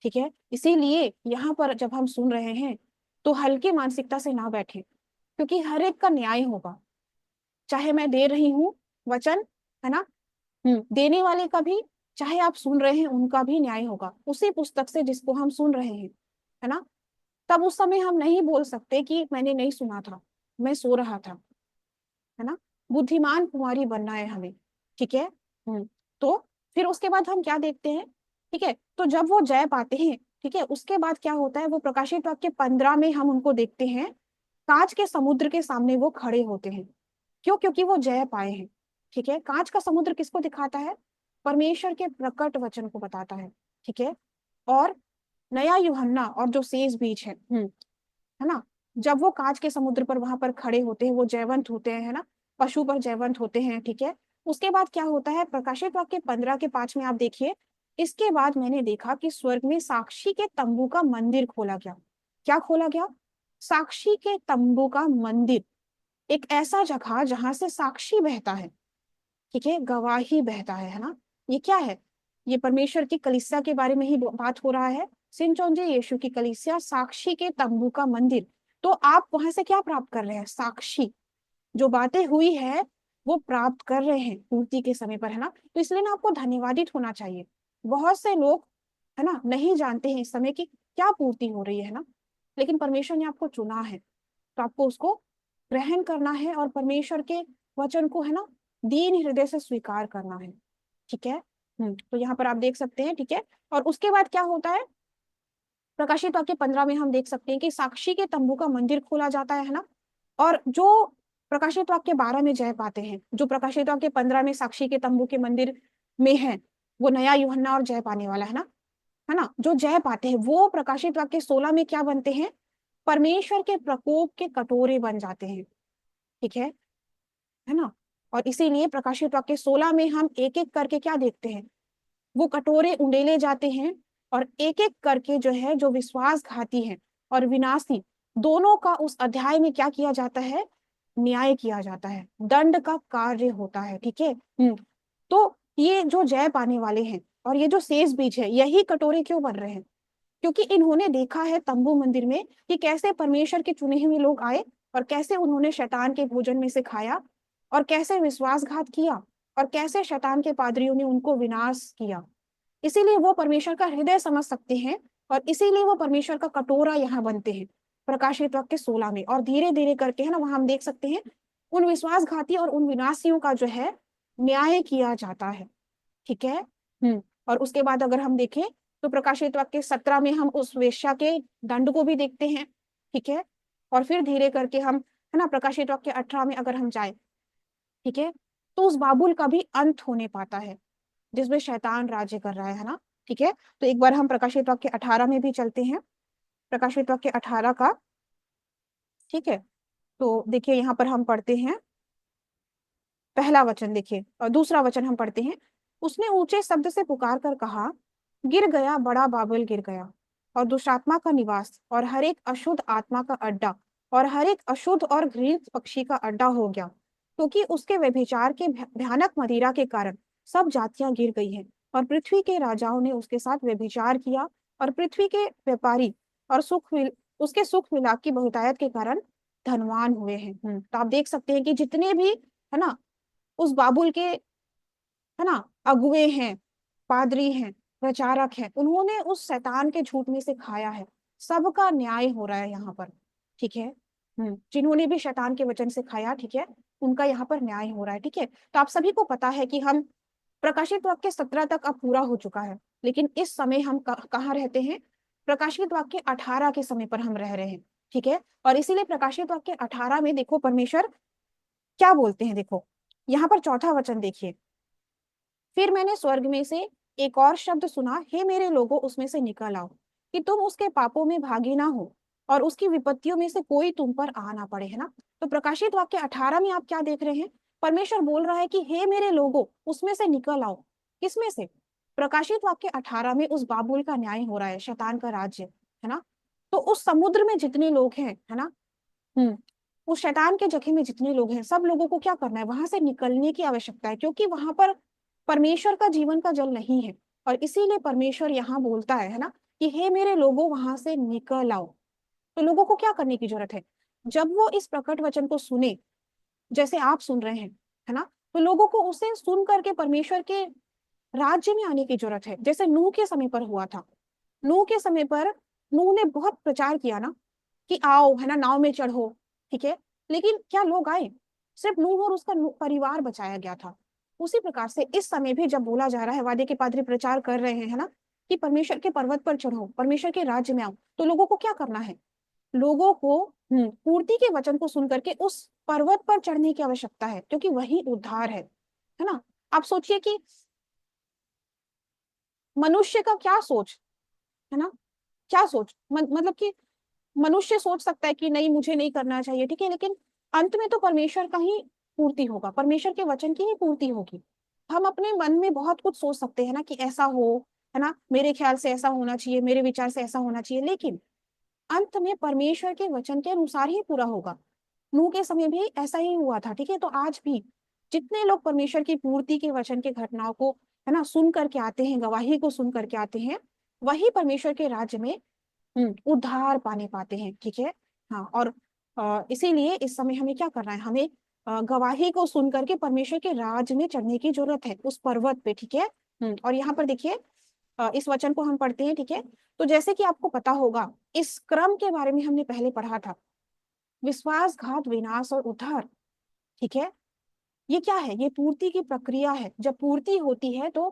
A: ठीक है। इसीलिए यहाँ पर जब हम सुन रहे हैं तो हल्की मानसिकता से ना बैठे, क्योंकि हर एक का न्याय होगा। चाहे मैं दे रही हूँ वचन, है ना, देने वाले का भी, चाहे आप सुन रहे हैं उनका भी न्याय होगा उसी पुस्तक से जिसको हम सुन रहे हैं, है ना। तब उस समय हम नहीं बोल सकते कि मैंने नहीं सुना था, मैं सो रहा था, है ना। बुद्धिमान कुंवारी बनना है हमें, ठीक है। तो फिर उसके बाद हम क्या देखते हैं, ठीक है, तो जब वो जय पाते हैं, ठीक है, उसके बाद क्या होता है, वो प्रकाशित वाक्य 15 में हम उनको देखते हैं, कांच के समुद्र के सामने वो खड़े होते हैं। क्यों? क्योंकि वो जय पाए हैं, ठीक है। कांच का समुद्र किसको दिखाता है, परमेश्वर के प्रकट वचन को बताता है, ठीक है। और नया यूहन्ना और जो शेष बीज है ना, जब वो कांच के समुद्र पर वहां पर खड़े होते हैं, वो जयवंत होते हैं, है ना, पशु पर जयवंत होते हैं, ठीक है। उसके बाद क्या होता है, प्रकाशित वाक्य 15 के 5 में आप देखिए, इसके बाद मैंने देखा कि स्वर्ग में साक्षी के तंबू का मंदिर खोला गया। क्या खोला गया, साक्षी के तंबू का मंदिर, एक ऐसा जगह जहां से साक्षी बहता है, ठीक है, गवाही बहता है ना। ये क्या है, ये परमेश्वर की कलीसिया के बारे में ही बात हो रहा है। सिंचोंजे यीशु की कलीसिया, साक्षी के तंबू का मंदिर। तो आप वहां से क्या प्राप्त कर रहे हैं, साक्षी, जो बातें हुई है वो प्राप्त कर रहे हैं पूर्ति के समय पर, है ना। तो इसलिए ना आपको धन्यवादित होना चाहिए। बहुत से लोग, है ना, नहीं जानते हैं इस समय की क्या पूर्ति हो रही है ना, लेकिन परमेश्वर ने आपको चुना है, तो आपको उसको ग्रहण करना है और परमेश्वर के वचन को, है ना, दीन हृदय से स्वीकार करना है, ठीक है। तो यहाँ पर आप देख सकते हैं, ठीक है। और उसके बाद क्या होता है, प्रकाशित वाक्य 15 में हम देख सकते हैं कि साक्षी के तंबू का मंदिर खोला जाता है ना। और जो प्रकाशित वाक्य 12 में जय पाते हैं, जो प्रकाशित वाक्य 15 में साक्षी के तंबू के मंदिर में है, वो नया यूहन्ना और जय पाने वाला है ना। जो जय पाते हैं वो प्रकाशित वाक्य 16 में क्या बनते हैं, परमेश्वर के प्रकोप के कटोरे बन जाते हैं, ठीक है ना। और इसीलिए प्रकाशित वाक्य 16 में हम एक एक करके क्या देखते हैं, वो कटोरे उंडेले जाते हैं, और एक एक करके जो है, जो विश्वासघाती है और विनाशी, दोनों का उस अध्याय में क्या किया जाता है, न्याय किया जाता है, दंड का कार्य होता है, ठीक है। तो ये जो जय पाने वाले हैं और ये जो शेष बीज है, यही कटोरे क्यों बन रहे हैं, क्योंकि इन्होंने देखा है तंबू मंदिर में कि कैसे परमेश्वर के चुने हुए लोग आए और कैसे उन्होंने शैतान के भोजन में से खाया, और कैसे विश्वासघात किया, और कैसे शैतान के पादरियों ने उनको विनाश किया। इसीलिए वो परमेश्वर का हृदय समझ सकते हैं, और इसीलिए वो परमेश्वर का कटोरा यहाँ बनते हैं प्रकाशित वाक्य 16 में। और धीरे धीरे करके है ना, वहां हम देख सकते हैं उन विश्वासघाती और उन विनाशियों का जो है न्याय किया जाता है, ठीक है। और उसके बाद अगर हम देखें तो प्रकाशित वाक्य 17 में हम उस वेश्या के दंड को भी देखते हैं, ठीक है। और फिर धीरे करके हम है ना प्रकाशित वाक्य 18 में अगर हम जाए, ठीक है, तो उस बाबुल का भी अंत होने पाता है जिसमें शैतान राज्य कर रहा है ना, ठीक है। तो एक बार हम प्रकाशित वाक्य 18 में भी चलते हैं, प्रकाशित वाक्य 18 का, ठीक है। तो देखिए यहाँ पर हम पढ़ते हैं पहला वचन, देखिए और दूसरा वचन हम पढ़ते हैं। उसने ऊंचे शब्द से पुकार कर कहा, गिर गया, बड़ा बाबुल गिर गया, और दुष्टात्मा का निवास, और हर एक अशुद्ध आत्मा का अड्डा, और हर एक अशुद्ध और घृणित पक्षी का अड्डा हो गया, क्योंकि उसके व्यभिचार के भयानक मदिरा के कारण सब जातियां गिर गई हैं, और पृथ्वी के राजाओं ने उसके साथ व्यभिचार किया, और पृथ्वी के व्यापारी और उसके सुख विलाप की बहुतायत के कारण धनवान हुए हैं। तो आप देख सकते हैं कि जितने भी है ना उस बाबुल के है ना अगुए हैं, पादरी हैं, प्रचारक हैं, उन्होंने उस शैतान के झूठ में से खाया है, सबका न्याय हो रहा है यहाँ पर, ठीक है। जिन्होंने भी शैतान के वचन से खाया, ठीक है, उनका यहाँ पर न्याय हो रहा है, ठीक है। तो आप सभी को पता है कि हम प्रकाशित वाक्य 17 तक अब पूरा हो चुका है, लेकिन इस समय हम कहाँ रहते हैं, प्रकाशित वाक्य 18 के समय पर हम रह रहे हैं, ठीक है। और इसीलिए प्रकाशित वाक्य 18 में देखो परमेश्वर क्या बोलते हैं, देखो यहाँ पर चौथा वचन देखिए। फिर मैंने स्वर्ग में से एक और शब्द सुना, हे मेरे लोगों उसमें से निकल आओ, कि तुम उसके पापों में भागी ना हो, और उसकी विपत्तियों में से कोई तुम पर आ ना पड़े, है ना। तो प्रकाशित वाक्य 18 में आप क्या देख रहे हैं, परमेश्वर बोल रहा है कि हे मेरे लोगों उसमें से निकल आओ। किसमें से, प्रकाशित वाक्य 18 में उस बाबुल का न्याय हो रहा है, शैतान का राज्य, है ना। तो उस समुद्र में जितने लोग हैं, है ना, उस शैतान के जखे में जितने लोग हैं, सब लोगों को क्या करना है, वहां से निकलने की आवश्यकता है, क्योंकि वहां पर परमेश्वर का जीवन का जल नहीं है। और इसीलिए परमेश्वर यहाँ बोलता है ना, कि हे मेरे लोगों वहां से निकल आओ। तो लोगों को क्या करने की जरूरत है, जब वो इस प्रकट वचन को सुने, जैसे आप सुन रहे हैं, है ना, तो लोगों को उसे सुन करके परमेश्वर के राज्य में आने की जरूरत है, जैसे नूह के समय पर हुआ था। नूह के समय पर नूह ने बहुत प्रचार किया ना, कि आओ है ना नाव में चढ़ो, ठीक है, लेकिन क्या लोग आए, सिर्फ नूह और उसका परिवार बचाया गया था। उसी प्रकार से इस समय भी जब बोला जा रहा है, वादे के पादरी प्रचार कर रहे हैं, है ना, कि परमेश्वर के पर्वत पर चढ़ो, परमेश्वर के राज्य में आओ, तो लोगों को क्या करना है, लोगों को पूर्ति के वचन को सुन करके उस पर्वत पर चढ़ने की आवश्यकता है, क्योंकि वही उद्धार है ना। आप सोचिए कि मनुष्य का क्या सोच, है ना, क्या सोच मतलब कि मनुष्य सोच सकता है कि नहीं मुझे नहीं करना चाहिए, ठीक है, लेकिन अंत में तो परमेश्वर का ही पूर्ति होगा, परमेश्वर के वचन की ही पूर्ति होगी। हम अपने मन में बहुत कुछ सोच सकते हैं ना, कि ऐसा हो, है ना, मेरे ख्याल से ऐसा होना चाहिए, मेरे विचार से ऐसा होना चाहिए, लेकिन अंत में परमेश्वर के वचन के अनुसार ही पूरा होगा। नूह के समय भी ऐसा ही हुआ था, ठीक है। तो आज भी जितने लोग परमेश्वर की पूर्ति के वचन के घटनाओं को है ना सुन करके आते हैं, गवाही को सुन करके आते हैं, वही परमेश्वर के राज्य में उद्धार पाने पाते हैं, ठीक है। हाँ, और इसीलिए इस समय हमें क्या करना है, हमें गवाही को सुन करके परमेश्वर के राज में चढ़ने की जरूरत है, उस पर्वत पे, ठीक है। और यहाँ पर देखिए इस वचन को हम पढ़ते हैं, ठीक है। तो जैसे कि आपको पता होगा, इस क्रम के बारे में हमने पहले पढ़ा था, विश्वासघात, विनाश और उद्धार, ठीक है। ये क्या है, ये पूर्ति की प्रक्रिया है। जब पूर्ति होती है तो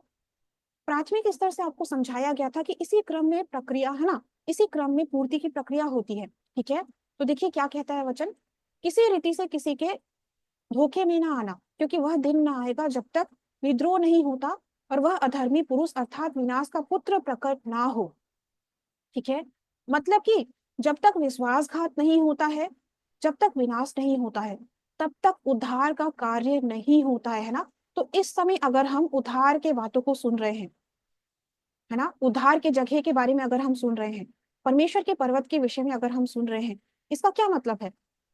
A: प्राथमिक स्तर से आपको समझाया गया था कि इसी क्रम में प्रक्रिया है ना, इसी क्रम में पूर्ति की प्रक्रिया होती है। ठीक है, तो देखिए क्या कहता है वचन, किसी रीति से किसी के धोखे में ना आना, क्योंकि वह दिन ना आएगा जब तक विद्रोह नहीं होता और वह अधर्मी पुरुष अर्थात विनाश का पुत्र प्रकट ना हो। ठीक है, मतलब कि जब तक विश्वासघात नहीं होता है, जब तक विनाश नहीं होता है, तब तक उद्धार का कार्य नहीं होता है ना। तो इस समय अगर हम उद्धार के बातों को सुन रहे हैं, है ना, उद्धार के जगह के बारे में अगर हम सुन रहे हैं, परमेश्वर के पर्वत के विषय में अगर हम सुन रहे हैं, इसका क्या मतलब है,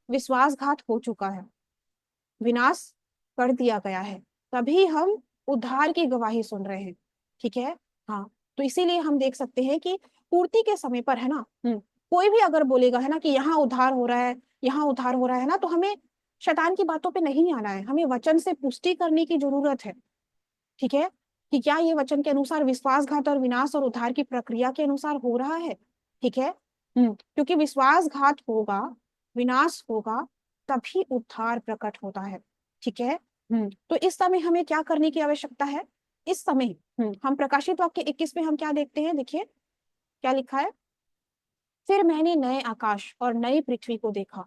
A: विश्वासघात हो चुका है, विनाश कर दिया गया है, तभी हम उद्धार की गवाही सुन रहे हैं। ठीक है, हाँ, तो इसीलिए हम देख सकते हैं कि पूर्ति के समय पर, है ना, कोई भी अगर बोलेगा, है ना, कि यहाँ उद्धार हो रहा है, यहाँ उद्धार हो रहा है ना, तो हमें शैतान की बातों पे नहीं आना है, हमें वचन से पुष्टि करने की जरूरत है। ठीक है, कि क्या ये वचन के अनुसार विश्वासघात और विनाश और उद्धार की प्रक्रिया के अनुसार हो रहा है। ठीक है, क्योंकि विश्वासघात होगा, विनाश होगा, तभी उद्धार प्रकट होता है। ठीक है, तो इस समय हमें क्या करने की आवश्यकता है, इस समय हम प्रकाशित वाक्य 21 में हम क्या देखते हैं, देखिए क्या लिखा है, फिर मैंने नए आकाश और नई पृथ्वी को देखा,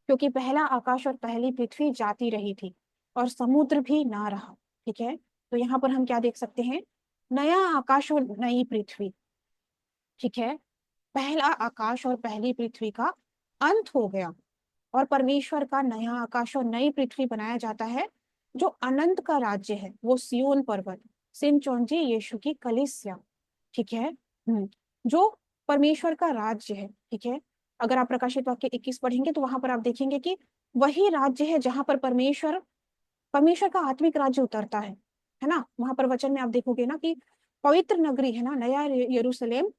A: क्योंकि पहला आकाश और पहली पृथ्वी जाती रही थी और समुद्र भी ना रहा। ठीक है, तो यहाँ पर हम क्या देख सकते हैं, नया आकाश और नई पृथ्वी। ठीक है, पहला आकाश और पहली पृथ्वी का अंत हो गया और परमेश्वर का नया आकाश और नई पृथ्वी बनाया जाता है, जो अनंत का राज्य है, वो सिय्योन पर्वत, सिमचोंजी यीशु की कलीसिया। ठीक है, जो परमेश्वर का राज्य है। ठीक है, अगर आप प्रकाशित वाक्य 21 पढ़ेंगे तो वहां पर आप देखेंगे कि वही राज्य है जहां पर परमेश्वर परमेश्वर का आत्मिक राज्य उतरता है ना। वहां पर वचन में आप देखोगे ना कि पवित्र नगरी, है ना, नया यरूशलेम,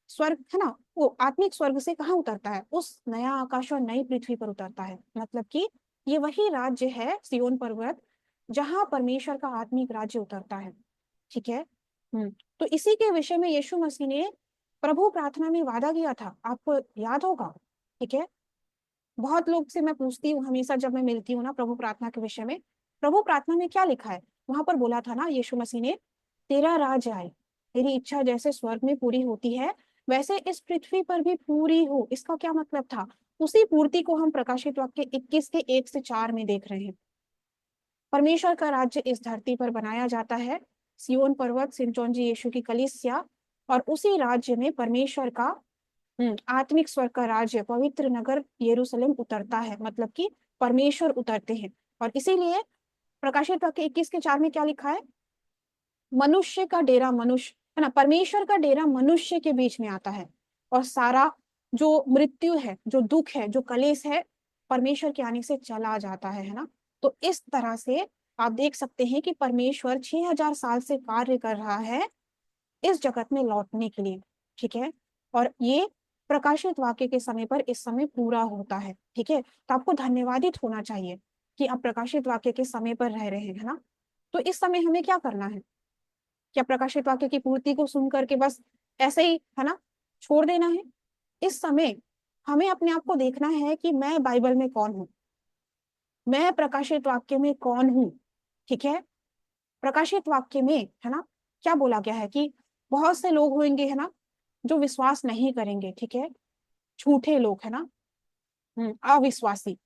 A: स्वर्ग, है ना, वो आत्मिक स्वर्ग से कहाँ उतरता है, उस नया आकाश और नई पृथ्वी पर उतरता है। मतलब कि ये वही राज्य है सिय्योन पर्वत, जहां परमेश्वर का आत्मिक राज्य उतरता है। ठीक है, तो इसी के विषय में यीशु मसीह ने प्रभु प्रार्थना में वादा किया था, आपको याद होगा। ठीक है, बहुत लोग से मैं पूछती हूँ हमेशा जब मैं मिलती हूँ ना प्रभु प्रार्थना के विषय में, प्रभु प्रार्थना में क्या लिखा है, वहां पर बोला था ना यीशु मसीह ने, तेरा राज आए, तेरी इच्छा जैसे स्वर्ग में पूरी होती है वैसे इस पृथ्वी पर भी पूरी हो। इसका क्या मतलब था, उसी पूर्ति को हम प्रकाशित वाक्य 21 के 1 से 4 में देख रहे हैं। परमेश्वर का राज्य इस धरती पर बनाया जाता है, सिय्योन पर्वत, सिमचोंजी यीशु की कलीसिया, और उसी राज्य में परमेश्वर का आत्मिक स्वर्ग का राज्य, पवित्र नगर यरूशलेम उतरता है, मतलब कि परमेश्वर उतरते हैं। और इसीलिए प्रकाशित वाक्य 21 के 4 में क्या लिखा है, मनुष्य का डेरा, मनुष्य, है ना, परमेश्वर का डेरा मनुष्य के बीच में आता है, और सारा जो मृत्यु है, जो दुख है, जो कलेश है, परमेश्वर के आने से चला जाता है ना। तो इस तरह से आप देख सकते हैं कि परमेश्वर 6000 साल से कार्य कर रहा है इस जगत में लौटने के लिए। ठीक है, और ये प्रकाशित वाक्य के समय पर इस समय पूरा होता है। ठीक है, तो आपको धन्यवादित होना चाहिए कि आप प्रकाशित वाक्य के समय पर रह रहे हैं, है ना। तो इस समय हमें क्या करना है, क्या प्रकाशित वाक्य की पूर्ति को सुन करके बस ऐसे ही, है ना, छोड़ देना है। इस समय हमें अपने आप को देखना है कि मैं बाइबल में कौन हूँ, मैं प्रकाशित वाक्य में कौन हूँ। ठीक है, प्रकाशित वाक्य में, है ना, क्या बोला गया है कि बहुत से लोग होंगे, है ना, जो विश्वास नहीं करेंगे। ठीक है, झूठे लोग, है ना, अविश्वासी,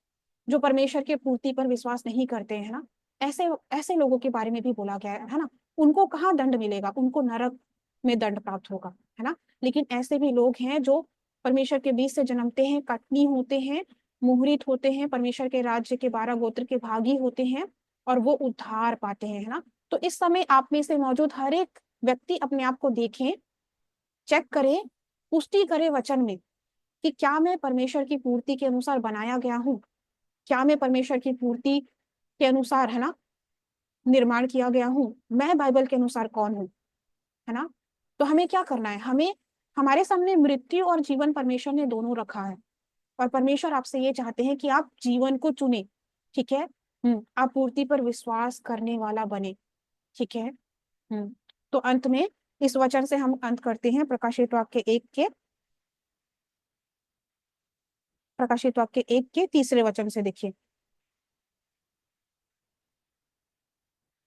A: जो परमेश्वर की पूर्ति पर विश्वास नहीं करते हैं ना, ऐसे ऐसे लोगों के बारे में भी बोला गया है ना। उनको कहाँ दंड मिलेगा, उनको नरक में दंड प्राप्त होगा, है ना। लेकिन ऐसे भी लोग हैं जो परमेश्वर के बीच से जन्मते हैं, कटनी होते हैं, मुहरित होते हैं, परमेश्वर के राज्य के 12 गोत्र के भागी होते हैं, और वो उद्धार पाते हैं, है ना। तो इस समय आप में से मौजूद हर एक व्यक्ति अपने आप को देखें, चेक करें, पुष्टि करें वचन में कि क्या मैं परमेश्वर की पूर्ति के अनुसार बनाया गया हूँ, क्या मैं परमेश्वर की पूर्ति के अनुसार, है ना, निर्माण किया गया हूँ, मैं बाइबल के अनुसार कौन हूँ, है ना। तो हमें क्या करना है, हमें, हमारे सामने मृत्यु और जीवन परमेश्वर ने दोनों रखा है, और परमेश्वर आपसे ये चाहते हैं कि आप जीवन को चुने। ठीक है, आप पूर्ति पर विश्वास करने वाला बने। ठीक है, तो अंत में इस वचन से हम अंत करते हैं, प्रकाशित वाक्य 1 के तीसरे वचन से देखिए,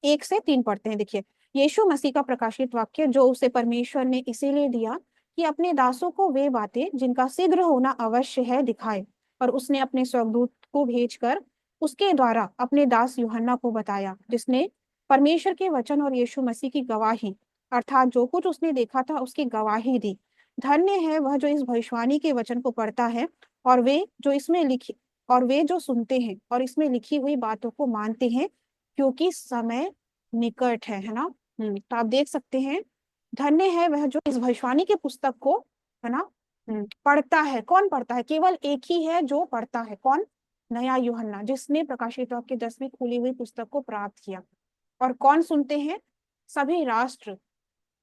A: 1 से 3 पढ़ते हैं। देखिए, यीशु मसीह का प्रकाशित वाक्य जो उसे परमेश्वर ने इसीलिए दिया कि अपने दासों को वे बातें जिनका शीघ्र होना अवश्य है दिखाए। और उसने अपने स्वर्गदूत को भेजकर उसके द्वारा अपने दास यूहन्ना को बताया, जिसने परमेश्वर के वचन और यीशु मसीह की गवाही, अर्थात जो कुछ उसने देखा था उसकी गवाही दी। धन्य है वह जो इस भविष्यवाणी के वचन को पढ़ता है, और वे जो इसमें लिखी और वे जो सुनते हैं और इसमें लिखी हुई बातों को मानते हैं, क्योंकि समय निकट है ना। तो आप देख सकते हैं, धन्य है वह जो इस भविष्यवाणी के पुस्तक को, है ना, पढ़ता है। कौन पढ़ता है? केवल एक ही है जो पढ़ता है। कौन? नया यूहन्ना, जिसने प्रकाशित वाक्य 10 में खुली हुई पुस्तक को प्राप्त किया। और कौन सुनते हैं? सभी राष्ट्र,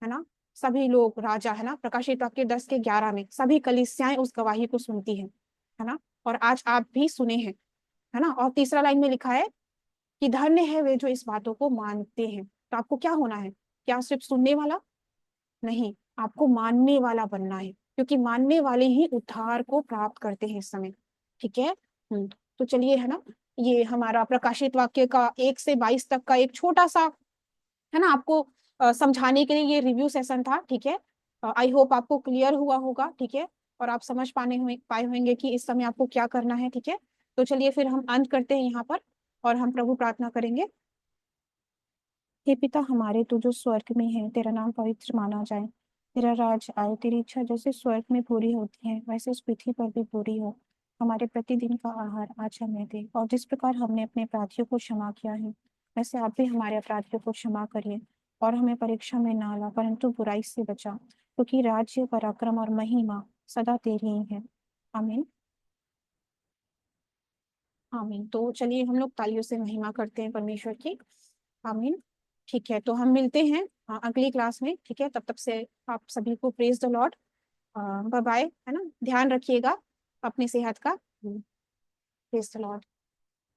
A: है ना, सभी लोग, राजा, है ना, प्रकाशित वाक्य 10 के 11 में सभी कलीसियाएं उस गवाही को सुनती हैं, है ना। और आज आप भी सुने हैं, है ना। और तीसरा लाइन में लिखा है कि धन्य है वे जो इस बातों को मानते हैं। तो आपको क्या होना है? क्या सिर्फ सुनने वाला? नहीं, आपको मानने वाला बनना है, क्योंकि मानने वाले ही उद्धार को प्राप्त करते हैं इस समय। ठीक है। तो चलिए, है ना, ये हमारा प्रकाशित वाक्य का 1 से 22 तक का एक छोटा सा, है ना, आपको समझाने के लिए ये रिव्यू सेशन था। ठीक है। आई होप आपको क्लियर हुआ होगा। ठीक है। और आप समझ पाए होंगे कि इस समय आपको क्या करना है। ठीक है। तो चलिए फिर हम अंत करते हैं यहाँ पर, और हम प्रभु प्रार्थना करेंगे। हे पिता हमारे, तू जो स्वर्ग में है, तेरा नाम पवित्र माना जाए। तेरा राज आए, तेरी इच्छा जैसे स्वर्ग में पूरी होती है वैसे इस पृथ्वी पर भी पूरी हो। हमारे प्रतिदिन का आहार आज हमें दे, और जिस प्रकार हमने अपने अपराधियों को क्षमा किया है, वैसे आप भी हमारे अपराधियों को क्षमा करिए। और हमें परीक्षा में ना ला, परंतु बुराई से बचा, क्योंकि राज्य, पराक्रम और महिमा सदा तेरी ही है। आमीन। आमीन। तो चलिए हम लोग तालियों से महिमा करते हैं परमेश्वर की। आमीन। ठीक है, तो हम मिलते हैं अगली क्लास में। ठीक है, तब तक से आप सभी को praise the Lord, bye bye, है ना। ध्यान रखिएगा अपनी सेहत का। Praise the Lord.